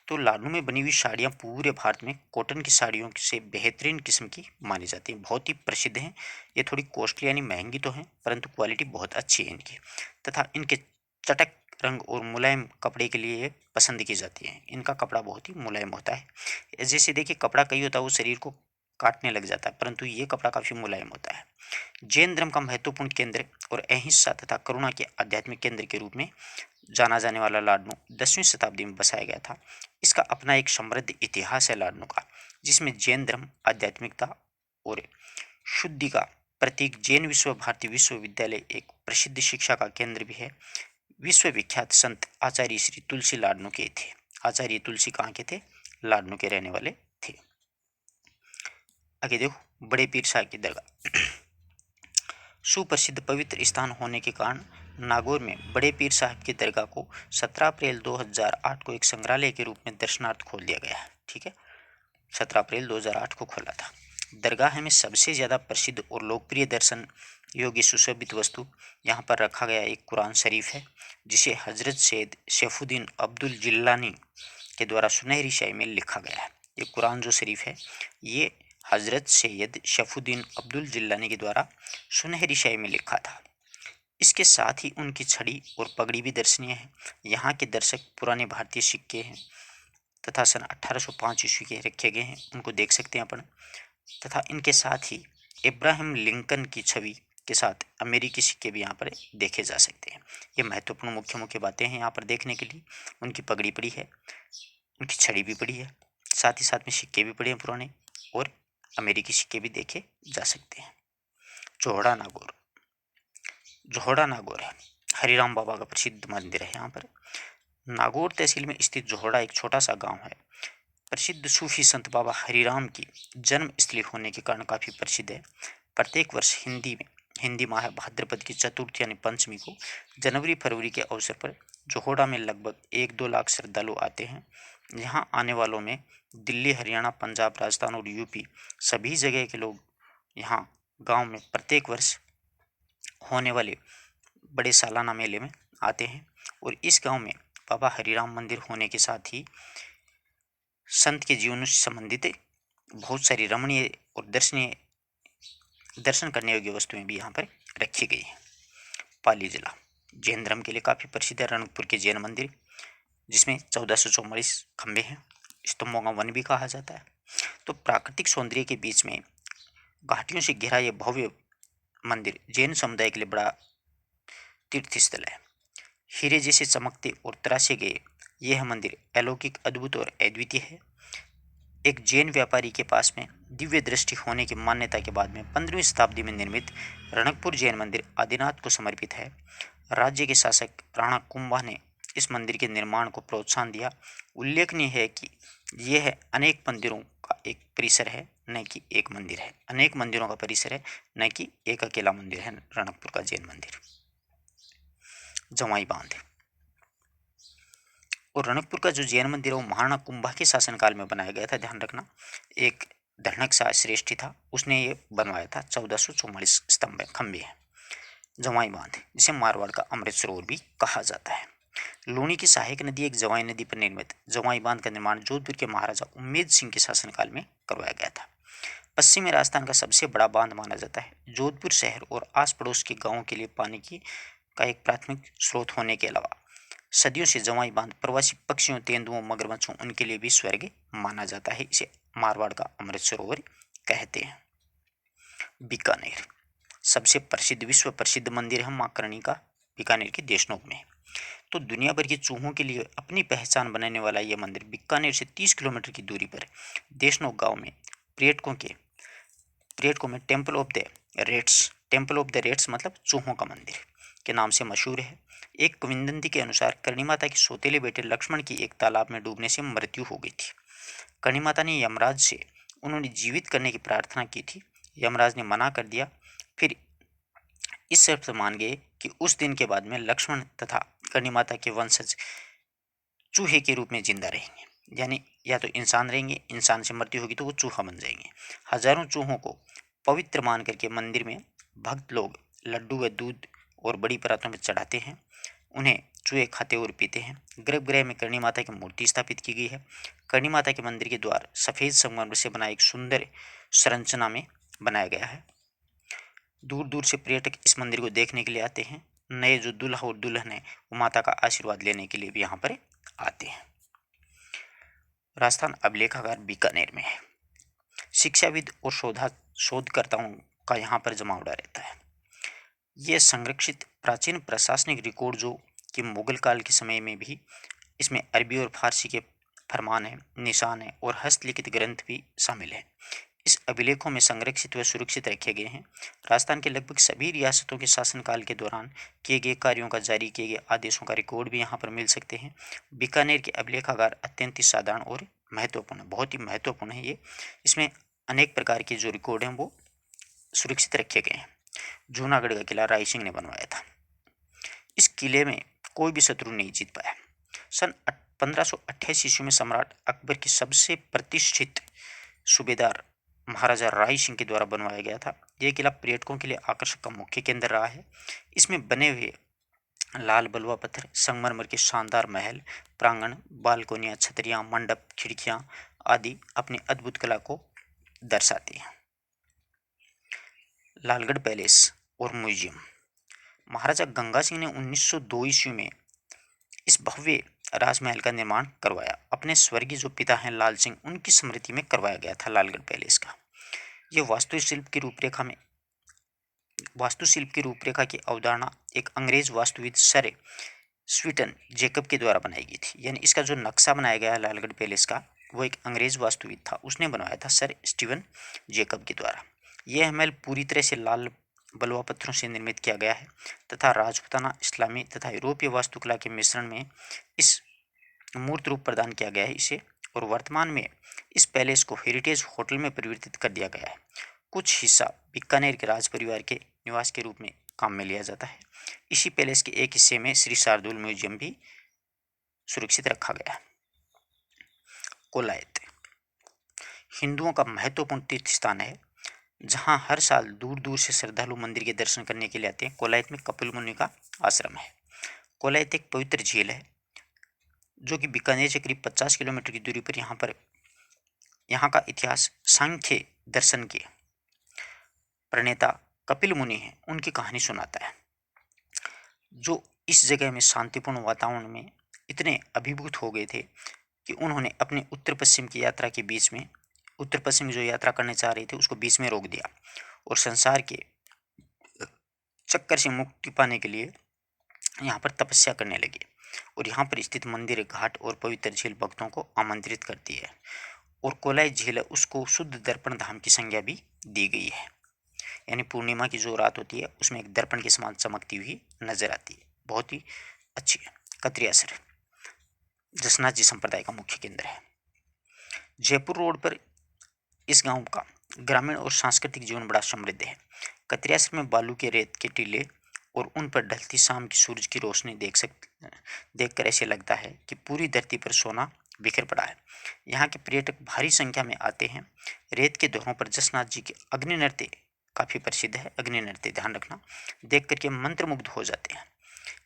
तो लाडनू में बनी हुई साड़ियाँ पूरे भारत में कॉटन की साड़ियों से बेहतरीन किस्म की मानी जाती हैं, बहुत ही प्रसिद्ध हैं। ये थोड़ी कॉस्टली यानी महंगी तो हैं, परंतु क्वालिटी बहुत अच्छी है इनकी, तथा इनके चटक रंग और मुलायम कपड़े के लिए पसंद की जाती है। इनका कपड़ा बहुत ही मुलायम होता है। जैसे देखिए कपड़ा कई होता है वो शरीर को काटने लग जाता है, परंतु ये कपड़ा काफी मुलायम होता है। जैन धर्म का महत्वपूर्ण केंद्र और अहिंसा तथा करुणा के आध्यात्मिक केंद्र के रूप में जाना जाने वाला लाडनू 10वीं शताब्दी में बसाया गया था। इसका अपना एक समृद्ध इतिहास है लाडनू का, जिसमें जैन धर्म, आध्यात्मिकता और शुद्धि का प्रतीक जैन विश्व भारती विश्वविद्यालय एक प्रसिद्ध शिक्षा का केंद्र भी है। विश्व विख्यात संत आचार्य श्री तुलसी लाडनू के थे। आचार्य तुलसी कहाँ के थे? लाडनू के रहने वाले थे। आगे देखो बड़े पीर साहब की दरगाह। सुप्रसिद्ध पवित्र स्थान होने के कारण नागौर में बड़े पीर साहब की दरगाह को 17 अप्रैल 2008 को एक संग्रहालय के रूप में दर्शनार्थ खोल दिया गया है। ठीक है। 17 अप्रैल 2008 को खोला था। दरगाह में सबसे ज़्यादा प्रसिद्ध और लोकप्रिय दर्शन योग्य सुशोभित वस्तु यहाँ पर रखा गया एक कुरान शरीफ है, जिसे हजरत सैयद सैफुद्दीन अब्दुल जिलानी के द्वारा सुनहरी शाही में लिखा गया है। ये कुरान जो शरीफ है ये हजरत सैयद सैफुद्दीन अब्दुल जिलानी के द्वारा सुनहरी शाही में लिखा था। इसके साथ ही उनकी छड़ी और पगड़ी भी दर्शनीय है। यहाँ के दर्शक पुराने भारतीय सिक्के हैं तथा सन 1805 ईस्वी के रखे गए हैं, उनको देख सकते हैं अपन। तथा इनके साथ ही इब्राहिम लिंकन की छवि के साथ अमेरिकी सिक्के भी यहाँ पर देखे जा सकते हैं। ये महत्वपूर्ण मुख्य बातें हैं यहाँ पर देखने के लिए। उनकी पगड़ी पड़ी है, उनकी छड़ी भी पड़ी है, साथ ही साथ में सिक्के भी पड़े हैं पुराने, और अमेरिकी सिक्के भी देखे जा सकते हैं। जोहड़ा नागौर। जोहड़ा नागौर है हरिराम बाबा का प्रसिद्ध मंदिर है। यहाँ पर नागौर तहसील में स्थित जोहड़ा एक छोटा सा गांव है। प्रसिद्ध सूफी संत बाबा हरिराम की जन्म स्थली होने के कारण काफी प्रसिद्ध है। प्रत्येक वर्ष हिंदी माह भाद्रपद की चतुर्थी यानी पंचमी को जनवरी फरवरी के अवसर पर जोहड़ा में लगभग 1-2 लाख श्रद्धालु आते हैं। यहाँ आने वालों में दिल्ली, हरियाणा, पंजाब, राजस्थान और यूपी सभी जगह के लोग यहाँ गांव में प्रत्येक वर्ष होने वाले बड़े सालाना मेले में आते हैं। और इस गांव में बाबा हरिराम मंदिर होने के साथ ही संत के जीवन से संबंधित बहुत सारी रमणीय और दर्शन करने योग्य वस्तुएं भी यहाँ पर रखी गई हैं। पाली जिला जैन धर्म के लिए काफ़ी प्रसिद्ध है। रणकपुर के जैन मंदिर जिसमें 1444 खंभे हैं, स्तंभों का वन भी कहा जाता है। तो प्राकृतिक सौंदर्य के बीच में घाटियों से घिरा यह भव्य मंदिर जैन समुदाय के लिए बड़ा तीर्थ स्थल है। हीरे जैसे चमकते और तराशे गए यह मंदिर अलौकिक, अद्भुत और अद्वितीय है। एक जैन व्यापारी के पास में दिव्य दृष्टि होने की मान्यता के बाद में 15वीं शताब्दी में निर्मित रणकपुर जैन मंदिर आदिनाथ को समर्पित है। राज्य के शासक राणा कुंभा ने इस मंदिर के निर्माण को प्रोत्साहन दिया। उल्लेखनीय है कि यह अनेक मंदिरों का एक परिसर है न कि एक मंदिर है। अनेक मंदिरों का परिसर है, न कि एक अकेला मंदिर है रणकपुर का जैन मंदिर। जवाई बांध और रणकपुर का जो जैन मंदिर है वो महाराणा कुंभा के शासनकाल में बनाया गया था। ध्यान रखना, एक धनक शाह श्रेष्ठी था, उसने ये बनवाया था। 1444 स्तंभ खंभे हैं। जवाई बांध, जिसे मारवाड़ का अमृत सरोवर भी कहा जाता है। लूणी की सहायक नदी एक जवाई नदी पर निर्मित जवाई बांध का निर्माण जोधपुर के महाराजा उम्मेद सिंह के शासनकाल में करवाया गया था। पश्चिमी राजस्थान का सबसे बड़ा बांध माना जाता है। जोधपुर शहर और आस पड़ोस के गांवों के लिए पानी की का एक प्राथमिक स्रोत होने के अलावा सदियों से जवाई बांध प्रवासी पक्षियों, तेंदुओं, मगरमच्छों उनके लिए भी स्वर्ग माना जाता है। इसे मारवाड़ का अमृत सरोवर कहते हैं। बीकानेर, सबसे प्रसिद्ध विश्व प्रसिद्ध मंदिर है मां करणी का, बीकानेर के देशनोक में। तो दुनिया भर के चूहों के लिए अपनी पहचान बनाने वाला यह मंदिर बीकानेर से 30 किलोमीटर की दूरी पर देशनोक गांव में पर्यटकों में टेम्पल ऑफ द रेट्स मतलब चूहों का मंदिर के नाम से मशहूर है। एक किंवदंती के अनुसार करणी माता के सौतेले बेटे लक्ष्मण की एक तालाब में डूबने से मृत्यु हो गई थी। करणी माता ने यमराज से उन्होंने जीवित करने की प्रार्थना की थी। यमराज ने मना कर दिया। फिर इस शर्त मान गए कि उस दिन के बाद में लक्ष्मण तथा करणी माता के वंशज चूहे के रूप में जिंदा रहेंगे, यानी या तो इंसान रहेंगे, इंसान से मृत्यु होगी तो वो चूहा बन जाएंगे। हजारों चूहों को पवित्र मान करके मंदिर में भक्त लोग लड्डू व दूध और बड़ी परातों में चढ़ाते हैं। उन्हें चूहे खाते और पीते हैं। गर्भगृह में करणी माता की मूर्ति स्थापित की गई है। करणी माता के मंदिर के द्वार सफेद संगमरमर से बना एक सुंदर संरचना में बनाया गया है। दूर दूर से पर्यटक इस मंदिर को देखने के लिए आते हैं। नए जो दूल्हा और दुल्हन है वो माता का आशीर्वाद लेने के लिए भी यहाँ पर आते हैं। राजस्थान अभिलेखागार बीकानेर में है। शिक्षाविद और शोधकर्ताओं का यहाँ पर जमावड़ा रहता है। ये संरक्षित प्राचीन प्रशासनिक रिकॉर्ड जो कि मुगल काल के समय में भी इसमें अरबी और फारसी के फरमान है, निशान है और हस्तलिखित ग्रंथ भी शामिल है। इस अभिलेखों में संरक्षित व सुरक्षित रखे गए हैं। राजस्थान के लगभग सभी रियासतों के शासनकाल के दौरान किए गए कार्यों का, जारी किए गए आदेशों का रिकॉर्ड भी यहाँ पर मिल सकते हैं। बीकानेर के अभिलेखागार अत्यंत ही साधारण और महत्वपूर्ण, बहुत ही महत्वपूर्ण है ये। इसमें अनेक प्रकार के जो रिकॉर्ड हैं वो सुरक्षित रखे गए हैं। जूनागढ़ का किला राय सिंह ने बनवाया था। इस किले में कोई भी शत्रु नहीं जीत पाया। सन 1528 ईस्वी में सम्राट अकबर के सबसे प्रतिष्ठित सूबेदार महाराजा राय सिंह के द्वारा बनवाया गया था। यह किला पर्यटकों के लिए आकर्षक का मुख्य केंद्र रहा है। इसमें बने हुए लाल बलुआ पत्थर, संगमरमर के शानदार महल, प्रांगण, बालकोनियां, छतरियां, मंडप, खिड़कियां आदि अपनी अद्भुत कला को दर्शाती हैं। लालगढ़ पैलेस और म्यूजियम, महाराजा गंगा सिंह ने 1902 ईस्वी में इस भव्य राजमहल का निर्माण करवाया। अपने स्वर्गीय जो पिता हैं लाल सिंह, उनकी स्मृति में करवाया गया था लालगढ़ पैलेस का। यह वास्तुशिल्प की रूपरेखा की अवधारणा एक अंग्रेज वास्तुविद सर स्वीटन जेकब के द्वारा बनाई गई थी। यानी इसका जो नक्शा बनाया गया है लालगढ़ पैलेस का, वो एक अंग्रेज वास्तुविद था, उसने बनवाया था, सर स्टीवन जेकब के द्वारा। यह महल पूरी तरह से लाल बलुआ पत्थरों से निर्मित किया गया है तथा राजपूताना, इस्लामी तथा यूरोपीय वास्तुकला के मिश्रण में इस मूर्त रूप प्रदान किया गया है इसे। और वर्तमान में इस पैलेस को हेरिटेज होटल में परिवर्तित कर दिया गया है। कुछ हिस्सा बीकानेर के राज परिवार के निवास के रूप में काम में लिया जाता है। इसी पैलेस के एक हिस्से में श्री शार्दुल म्यूजियम भी सुरक्षित रखा गया है। कोलायत हिंदुओं का महत्वपूर्ण तीर्थ स्थान है, जहां हर साल दूर दूर से श्रद्धालु मंदिर के दर्शन करने के लिए आते हैं। कोलायत में कपिल मुनि का आश्रम है। कोलायत एक पवित्र झील है जो कि बीकानेर से करीब 50 किलोमीटर की दूरी पर यहाँ का इतिहास सांख्य दर्शन के प्रणेता कपिल मुनि हैं, उनकी कहानी सुनाता है, जो इस जगह में शांतिपूर्ण वातावरण में इतने अभिभूत हो गए थे कि उन्होंने अपने उत्तर पश्चिम की यात्रा के बीच में, उत्तर पश्चिम जो यात्रा करने चाह रहे थे उसको बीच में रोक दिया और संसार के चक्कर से मुक्ति पाने के लिए यहाँ पर तपस्या करने लगे। और यहाँ पर स्थित मंदिर, घाट और पवित्र झील भक्तों को आमंत्रित करती है। और कोलायत झील है उसको शुद्ध दर्पण धाम की संज्ञा भी दी गई है। यानी पूर्णिमा की जो रात होती है उसमें एक दर्पण के समान चमकती हुई नजर आती है, बहुत ही अच्छी है। कतरियासर जसनाथ जी संप्रदाय का मुख्य केंद्र है। जयपुर रोड पर इस गांव का ग्रामीण और सांस्कृतिक जीवन बड़ा समृद्ध है। कतरियासर में बालू के रेत के टीले और उन पर ढलती शाम की सूरज की रोशनी देखकर ऐसे लगता है कि पूरी धरती पर सोना बिखर पड़ा है। यहाँ के पर्यटक भारी संख्या में आते हैं। रेत के धरों पर जसनाथ जी के अग्नि नृत्य काफी प्रसिद्ध है। अग्नि नृत्य ध्यान रखना, देख करके मंत्रमुग्ध हो जाते हैं।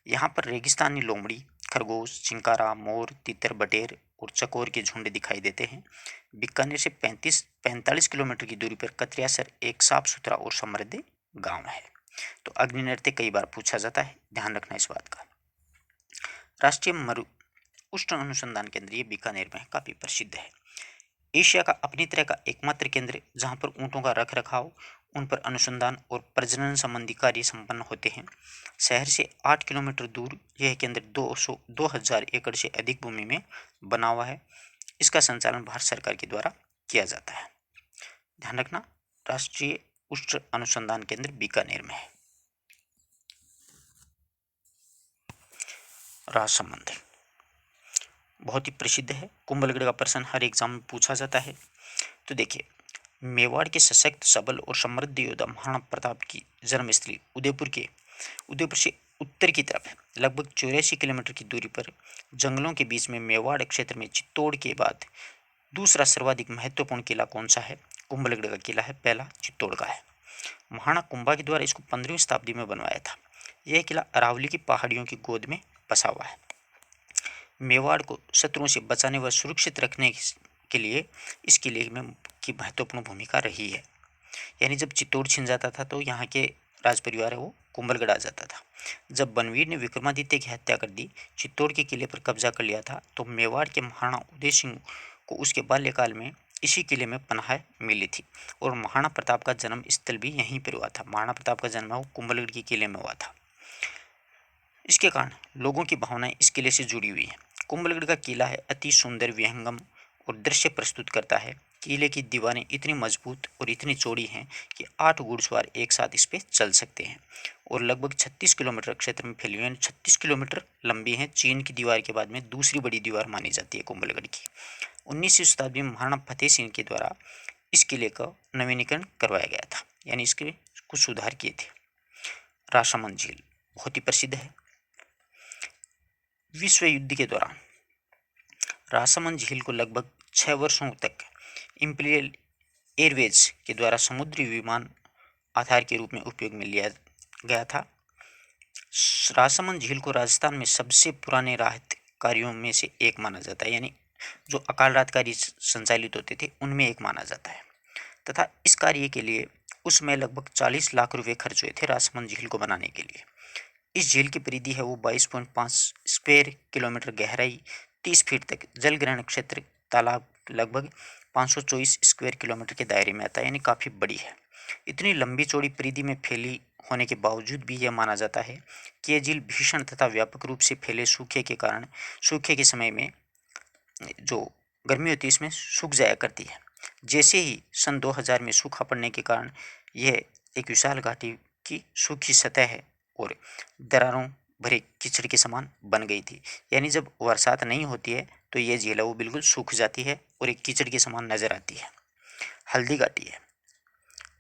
यहाँ पर रेगिस्तानी लोमड़ी, खरगोश, चिंकारा, मोर, तीतर, बटेर और चकोर के झुंड दिखाई देते हैं। बीकानेर से 45 किलोमीटर की दूरी पर कतरियासर एक साफ सुथरा और समृद्ध गांव है। तो अग्नि नृत्य कई बार पूछा जाता है, ध्यान रखना इस बात का। राष्ट्रीय मरु उष्ण अनुसंधान केंद्र ये बीकानेर में काफी प्रसिद्ध है। एशिया का अपनी तरह का एकमात्र केंद्र जहां पर ऊंटों का रख रखाव, उन पर अनुसंधान और प्रजनन संबंधी कार्य संपन्न होते हैं। शहर से 8 किलोमीटर दूर यह केंद्र 2000 एकड़ से अधिक भूमि में बना हुआ है। इसका संचालन भारत सरकार के द्वारा किया जाता है। ध्यान रखना, राष्ट्रीय उष्ण अनुसंधान केंद्र बीकानेर में है। राजसमंद बहुत ही प्रसिद्ध है। कुंभलगढ़ का प्रश्न हर एग्जाम में पूछा जाता है। तो देखिए, मेवाड़ के सशक्त, सबल और समृद्ध योद्धा महाराणा प्रताप की जन्मस्थली उदयपुर से उत्तर की तरफ लगभग 84 किलोमीटर की दूरी पर जंगलों के बीच में मेवाड़ क्षेत्र में चित्तौड़ के बाद दूसरा सर्वाधिक महत्वपूर्ण किला कौन सा है? कुंभलगढ़ का किला है, पहला चित्तौड़ का है। महाराणा कुंभा के द्वारा इसको 15वीं शताब्दी में बनवाया था। यह किला अरावली की पहाड़ियों की गोद में बसा हुआ है। मेवाड़ को शत्रुओं से बचाने व सुरक्षित रखने के लिए इस किले में की महत्वपूर्ण भूमिका रही है। यानी जब चित्तौड़ छिन जाता था तो यहाँ के राज परिवार है वो कुंभलगढ़ आ जाता था। जब बनवीर ने विक्रमादित्य की हत्या कर दी, चित्तौड़ के किले पर कब्जा कर लिया था, तो मेवाड़ के महाराणा उदय सिंह को उसके बाल्यकाल में इसी किले में पनाह मिली थी और महाराणा प्रताप का जन्म स्थल भी यहीं पर हुआ था। महाराणा प्रताप का जन्म वो कुंभलगढ़ के किले में हुआ था। इसके कारण लोगों की भावनाएं इस किले से जुड़ी हुई हैं। कुंभलगढ़ का किला है अति सुंदर, विहंगम और दृश्य प्रस्तुत करता है। किले की दीवारें इतनी मजबूत और इतनी चौड़ी हैं कि 8 घुड़सवार एक साथ इस पे चल सकते हैं और लगभग 36 किलोमीटर क्षेत्र में फैली हुई है। 36 किलोमीटर लंबी है। चीन की दीवार के बाद में दूसरी बड़ी दीवार मानी जाती है कुंभलगढ़ की। 19वीं शताब्दी में महाराणा फतेह सिंह के द्वारा इस किले का नवीनीकरण करवाया गया था, यानी इसके कुछ सुधार किए थे। राजसमंद झील बहुत ही प्रसिद्ध है। विश्व युद्ध के दौरान राजसमंद झील को लगभग 6 वर्षों तक इंपीरियल एयरवेज के द्वारा समुद्री विमान आधार के रूप में उपयोग में लिया गया था। राजसमंद झील को राजस्थान में सबसे पुराने राहत कार्यों में से एक माना जाता है, यानी जो अकाल राहत कार्य संचालित होते थे उनमें एक माना जाता है। तथा इस कार्य के लिए उसमें लगभग 40 लाख रुपए खर्च हुए थे राजसमंद झील को बनाने के लिए। इस झील की परिधि है वो 22.5 स्क्वायर किलोमीटर, गहराई 30 फीट तक, जल ग्रहण क्षेत्र तालाब लगभग 524 स्क्वायर किलोमीटर के दायरे में आता है, यानी काफ़ी बड़ी है। इतनी लंबी चौड़ी परिधि में फैली होने के बावजूद भी यह माना जाता है कि यह झील भीषण तथा व्यापक रूप से फैले सूखे के कारण सूखे के समय में जो गर्मी होती है इसमें सूख जाया करती है। जैसे ही सन 2000 में सूखा पड़ने के कारण यह एक विशाल घाटी की सूखी सतह है और दरारों भरे कीचड़ के समान बन गई थी। यानी जब बरसात नहीं होती है तो ये झील वो बिल्कुल सूख जाती है और एक कीचड़ के समान नजर आती है। हल्दी घाटी है,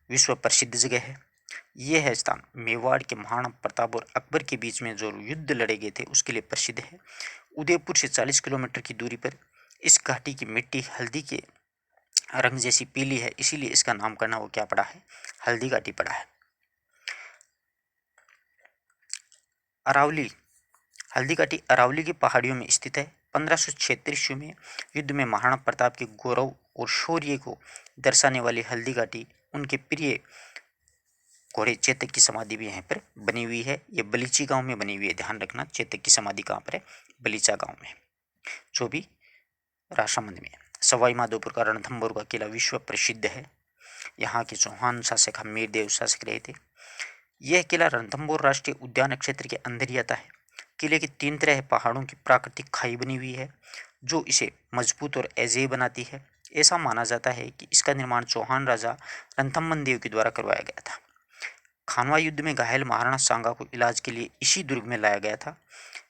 विश्व प्रसिद्ध जगह है। यह है स्थान मेवाड़ के महाराणा प्रताप और अकबर के बीच में जो युद्ध लड़े गए थे उसके लिए प्रसिद्ध है। उदयपुर से 40 किलोमीटर की दूरी पर इस घाटी की मिट्टी हल्दी के रंग जैसी पीली है, इसीलिए इसका नामकरण वो क्या पड़ा है, हल्दी घाटी पड़ा है। अरावली, हल्दी घाटी अरावली की पहाड़ियों में स्थित है। 1536 ईस्वी में युद्ध में महाराणा प्रताप के गौरव और शौर्य को दर्शाने वाली हल्दी घाटी उनके प्रिय घोड़े चेतक की समाधि भी यहाँ पर बनी हुई है। ये बलीची गांव में बनी हुई है, ध्यान रखना। चेतक की समाधि कहाँ पर है, बलीचा गांव में, जो भी राजसमंद में। सवाई माधोपुर का रणथंभौर का किला विश्व प्रसिद्ध है। यहाँ के चौहान शासक हमीरदेव शासक रहे थे। यह किला रणथंभौर राष्ट्रीय उद्यान क्षेत्र के अंदर ही आता है। किले की 3 तरह पहाड़ों की प्राकृतिक खाई बनी हुई है जो इसे मजबूत और अजेय बनाती है। ऐसा माना जाता है कि इसका निर्माण चौहान राजा रणथंभन देव के द्वारा करवाया गया था। खानवा युद्ध में घायल महाराणा सांगा को इलाज के लिए इसी दुर्ग में लाया गया था।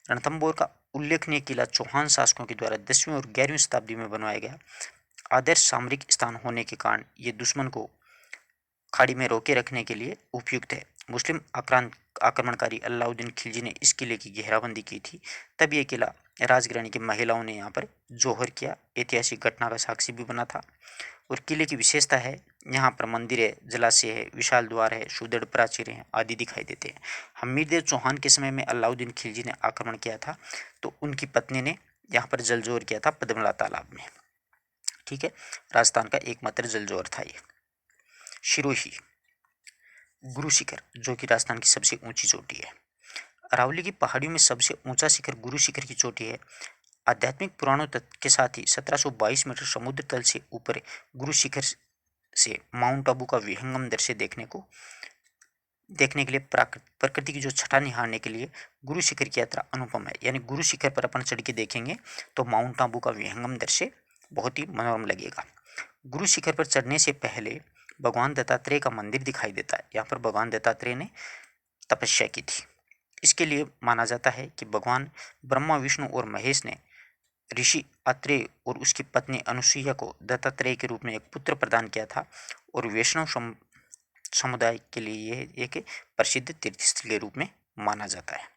रणथंभौर का उल्लेखनीय किला चौहान शासकों के द्वारा 10वीं और 11वीं शताब्दी में बनवाया गया। आदर्श सामरिक स्थान होने के कारण ये दुश्मन को खाड़ी में रोके रखने के लिए उपयुक्त है। मुस्लिम आक्रमणकारी अलाउद्दीन खिलजी ने इस किले की घेराबंदी की थी। तब ये किला राजघराने की महिलाओं ने यहाँ पर जोहर किया, ऐतिहासिक घटना का साक्षी भी बना था। और किले की विशेषता है, यहाँ पर मंदिर है, जलाशय है, विशाल द्वार है, सुदृढ़ प्राचीर हैं आदि दिखाई देते हैं। हमीरदेव चौहान के समय में अलाउद्दीन खिलजी ने आक्रमण किया था, तो उनकी पत्नी ने यहाँ पर जलजोर किया था पद्मला तालाब में। ठीक है, राजस्थान का एकमात्र जलजोर था ये। सिरोही गुरु शिखर, जो कि राजस्थान की सबसे ऊंची चोटी है। अरावली की पहाड़ियों में सबसे ऊंचा शिखर गुरु शिखर की चोटी है। आध्यात्मिक पुराणों तत्व के साथ ही 1722 मीटर समुद्र तल से ऊपर गुरु शिखर से माउंट आबू का विहंगम दृश्य देखने के लिए प्रकृति की जो छटा निहारने के लिए गुरु शिखर की यात्रा अनुपम है। यानी गुरु शिखर पर अपन चढ़ के देखेंगे तो माउंट आबू का विहंगम दृश्य बहुत ही मनोरम लगेगा। गुरु शिखर पर चढ़ने से पहले भगवान दत्तात्रेय का मंदिर दिखाई देता है। यहाँ पर भगवान दत्तात्रेय ने तपस्या की थी। इसके लिए माना जाता है कि भगवान ब्रह्मा, विष्णु और महेश ने ऋषि अत्रेय और उसकी पत्नी अनुसुईया को दत्तात्रेय के रूप में एक पुत्र प्रदान किया था। और वैष्णव समुदाय के लिए यह एक प्रसिद्ध तीर्थस्थल के रूप में माना जाता है।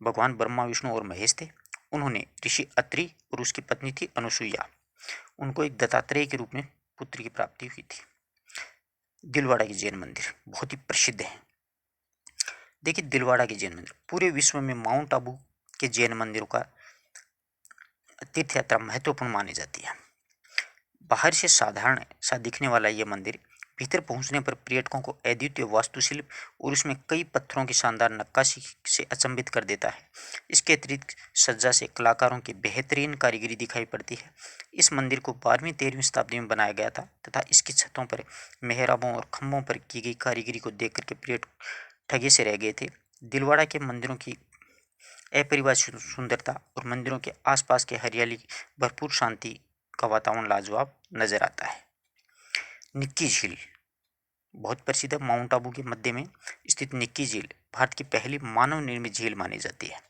भगवान ब्रह्मा, विष्णु और महेश थे। उन्होंने ऋषि अत्रि और उसकी पत्नी थी अनुसुईया, उनको एक दत्तात्रेय के रूप में पुत्र की प्राप्ति हुई थी। दिलवाड़ा की जैन मंदिर बहुत ही प्रसिद्ध है। देखिए, दिलवाड़ा के जैन मंदिर पूरे विश्व में माउंट आबू के जैन मंदिरों का तीर्थ यात्रा महत्वपूर्ण मानी जाती है। बाहर से साधारण सा दिखने वाला यह मंदिर भीतर पहुंचने पर पर्यटकों को अद्वितीय वास्तुशिल्प और उसमें कई पत्थरों की शानदार नक्काशी से अचंभित कर देता है। इसके अतिरिक्त सज्जा से कलाकारों की बेहतरीन कारीगरी दिखाई पड़ती है। इस मंदिर को 12वीं-13वीं शताब्दी में बनाया गया था तथा इसकी छतों पर मेहराबों और खंभों पर की गई कारीगरी को देख करके पर्यटक ठगे से रह गए थे। दिलवाड़ा के मंदिरों की अपरिभाषित सुंदरता और मंदिरों के आसपास के हरियाली, भरपूर शांति का वातावरण लाजवाब नजर आता है। निक्की झील बहुत प्रसिद्ध है। माउंट आबू के मध्य में स्थित निक्की झील भारत की पहली मानव निर्मित झील मानी जाती है।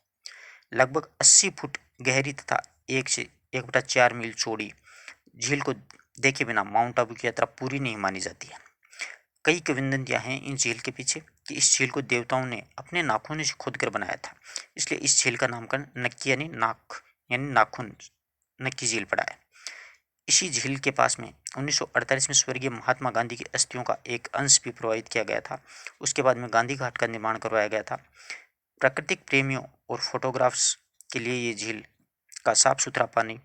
लगभग 80 फुट गहरी तथा 1 से 1.4 मील चौड़ी झील को देखे बिना माउंट आबू की यात्रा पूरी नहीं मानी जाती है। कई किंवदंतियां हैं इन झील के पीछे कि इस झील को देवताओं ने अपने नाखूनों से खोद कर बनाया था, इसलिए इस झील का नामकरण नक्की यानी नाखून नक्की झील पड़ा है। इसी झील के पास में 1948 में स्वर्गीय महात्मा गांधी की अस्थियों का एक अंश भी प्रवाहित किया गया था। उसके बाद में गांधी घाट का निर्माण करवाया गया था। प्राकृतिक प्रेमियों और फोटोग्राफ्स के लिए ये झील का साफ सुथरा पानी,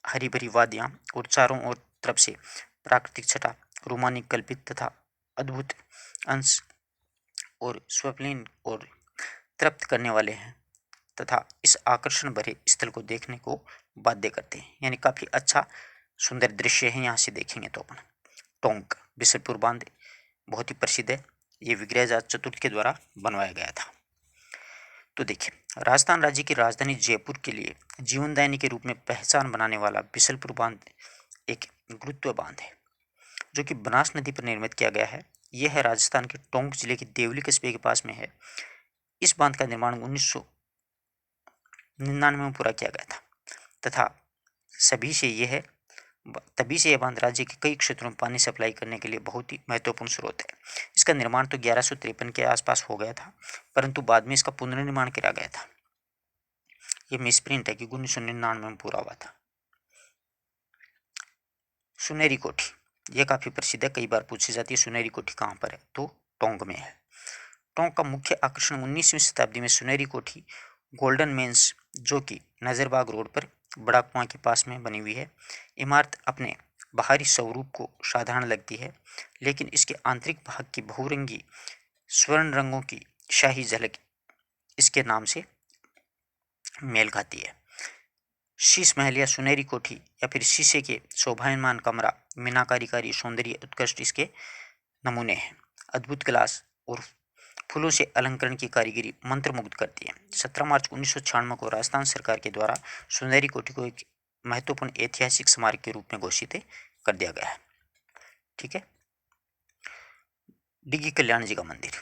हरी भरी वादियाँ और चारों ओर तरफ से प्राकृतिक छटा रोमांचक कल्पित तथा अद्भुत अंश और स्वप्निल और तृप्त करने वाले हैं तथा इस आकर्षण भरे स्थल को देखने को बाध्य करते हैं। यानी काफ़ी अच्छा सुंदर दृश्य है। यहाँ से देखेंगे तो अपन टोंक बिसलपुर बांध बहुत ही प्रसिद्ध है। ये विग्रहजात चतुर्थ के द्वारा बनवाया गया था। तो देखिए, राजस्थान राज्य की राजधानी जयपुर के लिए जीवनदायिनी के रूप में पहचान बनाने वाला बिसलपुर बांध एक गुरुत्व बांध है जो कि बनास नदी पर निर्मित किया गया है। यह है राजस्थान के टोंक जिले के देवली कस्बे के पास में है। इस बांध का निर्माण 1999 में पूरा किया गया था तथा तभी से यह बांध राज्य के कई क्षेत्रों में पानी सप्लाई करने के लिए बहुत ही महत्वपूर्ण स्रोत है। इसका निर्माण तो 1153 के आसपास हो गया था, परंतु बाद में इसका पुनर्निर्माण किया गया था। यह मिसप्रिंट है कि 1999 में पूरा हुआ था। सुनेरी कोठी यह काफ़ी प्रसिद्ध है, कई बार पूछी जाती है सुनेरी कोठी कहाँ पर है, तो टोंक में है। टोंक का मुख्य आकर्षण 19वीं शताब्दी में सुनेरी कोठी गोल्डन मेंस जो कि नजरबाग रोड पर बड़ा कुआं के पास में बनी हुई है। इमारत अपने बाहरी स्वरूप को साधारण लगती है, लेकिन इसके आंतरिक भाग की बहुरंगी स्वर्ण रंगों की शाही झलक इसके नाम से मेल खाती है। शीश महल या सुनहरी कोठी या फिर शीशे के शोभायमान कमरा, मीनाकारी सौंदर्य उत्कृष्ट इसके नमूने हैं। अद्भुत ग्लास और फूलों से अलंकरण की कारीगरी मंत्रमुग्ध करती है। 17 मार्च 1996 को राजस्थान सरकार के द्वारा सुनहरी कोठी को एक महत्वपूर्ण ऐतिहासिक स्मारक के रूप में घोषित कर दिया गया है। ठीक है। डिगी कल्याण जी का मंदिर,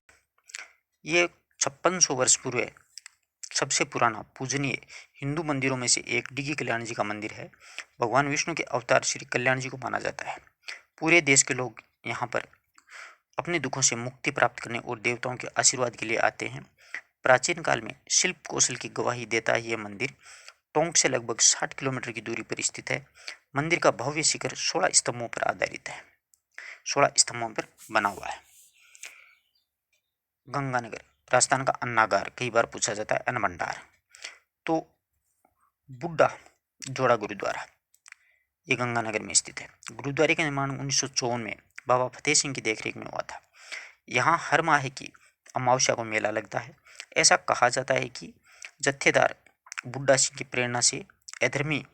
ये 5600 वर्ष पूर्व सबसे पुराना पूजनीय हिंदू मंदिरों में से एक डिगी कल्याण जी का मंदिर है। भगवान विष्णु के अवतार श्री कल्याण जी को माना जाता है। पूरे देश के लोग यहाँ पर अपने दुखों से मुक्ति प्राप्त करने और देवताओं के आशीर्वाद के लिए आते हैं। प्राचीन काल में शिल्प कौशल की गवाही देता है यह मंदिर टोंक से लगभग 60 किलोमीटर की दूरी पर स्थित है। मंदिर का भव्य शिखर 16 स्तंभों पर आधारित है, 16 स्तंभों पर बना हुआ है। गंगानगर राजस्थान का अन्नागार कई बार पूछा जाता है, अन्न भंडार। तो बुड्ढा जोड़ा गुरुद्वारा ये गंगानगर में स्थित है। गुरुद्वारे का निर्माण 1954 में बाबा फतेह सिंह की देखरेख में हुआ था। यहाँ हर माह की अमावस्या को मेला लगता है। ऐसा कहा जाता है कि जत्थेदार बुड्ढा सिंह की प्रेरणा से अधर्मी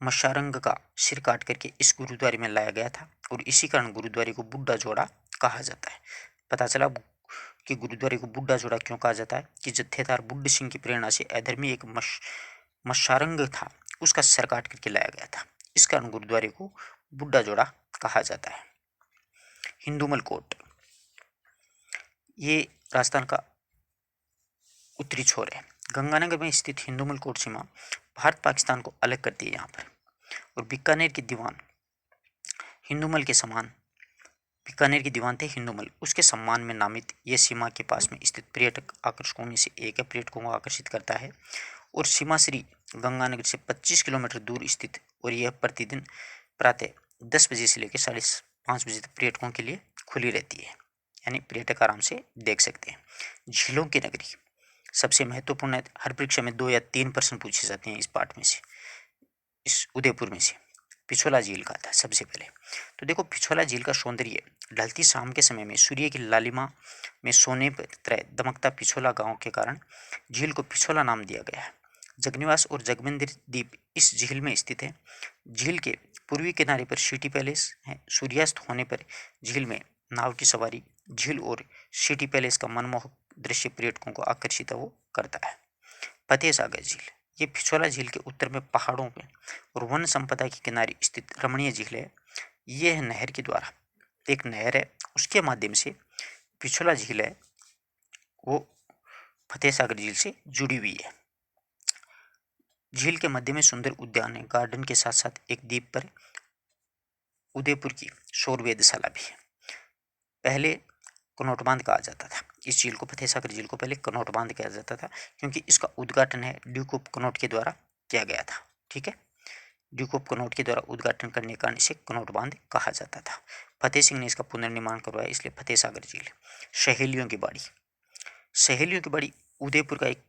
मशारंग का सिर काट करके इस गुरुद्वारे में लाया गया था और इसी कारण गुरुद्वारे को बुड्ढा जोड़ा कहा जाता है। पता चला कि गुरुद्वारे को बुड्ढा जोड़ा क्यों कहा जाता है कि जत्थेदार बुड्ढा सिंह की प्रेरणा से अधर्मी एक मशारंग था, उसका सर काट करके लाया गया था। इस कारण गुरुद्वारे को बुड्ढा जोड़ा कहा जाता है। हिंदूमल कोट ये राजस्थान का उत्तरी छोर है। गंगानगर में स्थित हिंदूमल कोट सीमा भारत पाकिस्तान को अलग करती है यहाँ पर। और बीकानेर के दीवान हिंदूमल के समान बीकानेर के दीवान थे हिंदूमल, उसके सम्मान में नामित यह सीमा के पास में स्थित पर्यटक आकर्षकों में से एक है, पर्यटकों को आकर्षित करता है। और सीमा श्री गंगानगर से 25 किलोमीटर दूर स्थित और यह प्रतिदिन प्रातः 10 बजे से लेकर 5:30 बजे तक पर्यटकों के लिए खुली रहती है, यानी पर्यटक आराम से देख सकते हैं। झीलों की नगरी सबसे महत्वपूर्ण है। हर परीक्षा में 2 या 3 प्रश्न पूछे जाते हैं इस पाठ में से, इस उदयपुर में से। पिछोला झील का था सबसे पहले। तो देखो पिछोला झील का सौंदर्य ढलती शाम के समय में सूर्य की लालिमा में सोने पर तरह दमकता पिछोला गांव के कारण झील को पिछोला नाम दिया गया है। जगनिवास और जगमंदिर द्वीप इस झील में स्थित है। झील के पूर्वी किनारे पर सिटी पैलेस है। सूर्यास्त होने पर झील में नाव की सवारी, झील और सिटी पैलेस का मनमोहक दृश्य पर्यटकों को आकर्षित वो करता है। फतेह सागर झील ये पिछोला झील के उत्तर में पहाड़ों में और वन संपदा के किनारे स्थित रमणीय झील है। यह नहर के द्वारा, एक नहर है उसके माध्यम से पिछोला झील है वो फतेह सागर झील से जुड़ी हुई है। झील के मध्य में सुंदर उद्यान है। गार्डन के साथ साथ एक द्वीप पर उदयपुर की सौर वेधशाला भी है। पहले कनौट बांध कहा जाता था इस झील को, फतेह सागर झील को पहले कनौट बांध कहा जाता था क्योंकि इसका उद्घाटन है ड्यूक ऑफ कनौट के द्वारा किया गया था। ठीक है, ड्यूक ऑफ कनौट के द्वारा उद्घाटन करने के कारण इसे कनौट बांध कहा जाता था। फतेह सिंह ने इसका पुनर्निर्माण करवाया, इसलिए फतेह सागर झील। सहेलियों की बाड़ी, सहेलियों की बाड़ी उदयपुर का एक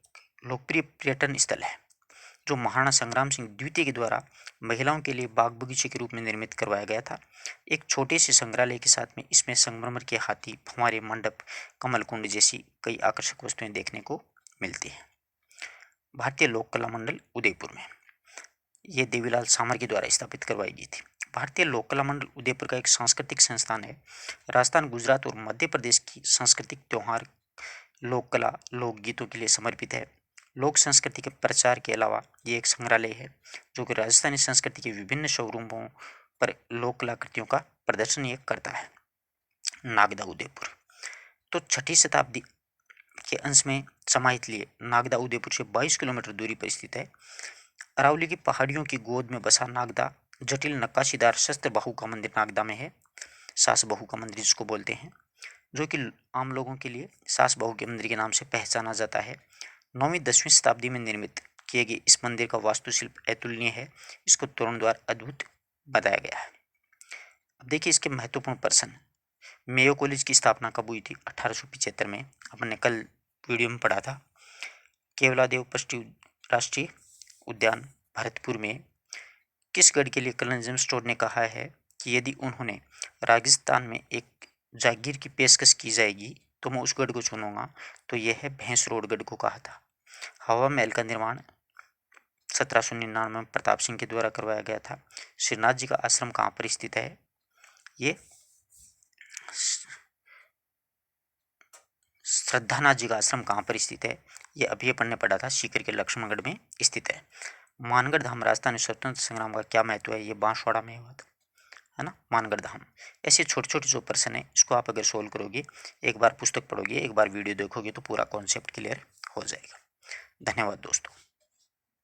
लोकप्रिय पर्यटन स्थल है जो महाराणा संग्राम सिंह द्वितीय के द्वारा महिलाओं के लिए बाग बगीचे के रूप में निर्मित करवाया गया था। एक छोटे से संग्रहालय के साथ में इसमें संगमरमर के हाथी, फंवारे, मंडप, कमल कुंड जैसी कई आकर्षक वस्तुएं देखने को मिलती हैं। भारतीय लोक कला मंडल उदयपुर में ये देवीलाल सामर के द्वारा स्थापित करवाई गई थी। भारतीय लोक कला मंडल उदयपुर का एक सांस्कृतिक संस्थान है। राजस्थान, गुजरात और मध्य प्रदेश की सांस्कृतिक त्योहार, लोक कला, लोकगीतों के लिए समर्पित है। लोक संस्कृति के प्रचार के अलावा ये एक संग्रहालय है जो कि राजस्थानी संस्कृति के विभिन्न शोरूमों पर लोक कलाकृतियों का प्रदर्शन ये करता है। नागदा उदयपुर तो 6ठी शताब्दी के अंश में समाहित लिए नागदा उदयपुर से 22 किलोमीटर दूरी पर स्थित है। अरावली की पहाड़ियों की गोद में बसा नागदा जटिल नक्काशीदार शस्त्र बाहु का मंदिर नागदा में है। सास बहू का मंदिर जिसको बोलते हैं, जो कि आम लोगों के लिए सास बहू के मंदिर के नाम से पहचाना जाता है। 9वीं-10वीं शताब्दी में निर्मित किए गए इस मंदिर का वास्तुशिल्प अतुलनीय है। इसको तोरण द्वार अद्भुत बताया गया है। अब देखिए इसके महत्वपूर्ण प्रश्न। मेयो कॉलेज की स्थापना कब हुई थी? 1875 में। अपने कल वीडियो में पढ़ा था। केवलादेव पष्टी राष्ट्रीय उद्यान भरतपुर में किस गढ़ के लिए कर्नल जेम्स टोड ने कहा है कि यदि उन्होंने राजस्थान में एक जागीर की पेशकश की जाएगी तो मैं उस गढ़ को चुनूंगा, तो यह है भैंसरोड गढ़ को कहा था। हवा महल का निर्माण 1799 में प्रताप सिंह के द्वारा करवाया गया था। श्रीनाथ जी का आश्रम कहाँ पर स्थित है? ये श्रद्धानाथ जी का आश्रम कहाँ पर स्थित है? ये अभी अपन ने पढ़ा था, सीकर के लक्ष्मणगढ़ में स्थित है। मानगढ़ धाम राजस्थान स्वतंत्र संग्राम का क्या महत्व है? ये बांसवाड़ा में हुआ था, है ना, मानगढ़ धाम। ऐसे छोटे छोटे जो प्रश्न है इसको आप अगर सोल्व करोगे, एक बार पुस्तक पढ़ोगे, एक बार वीडियो देखोगे तो पूरा कॉन्सेप्ट क्लियर हो जाएगा। धन्यवाद दोस्तों।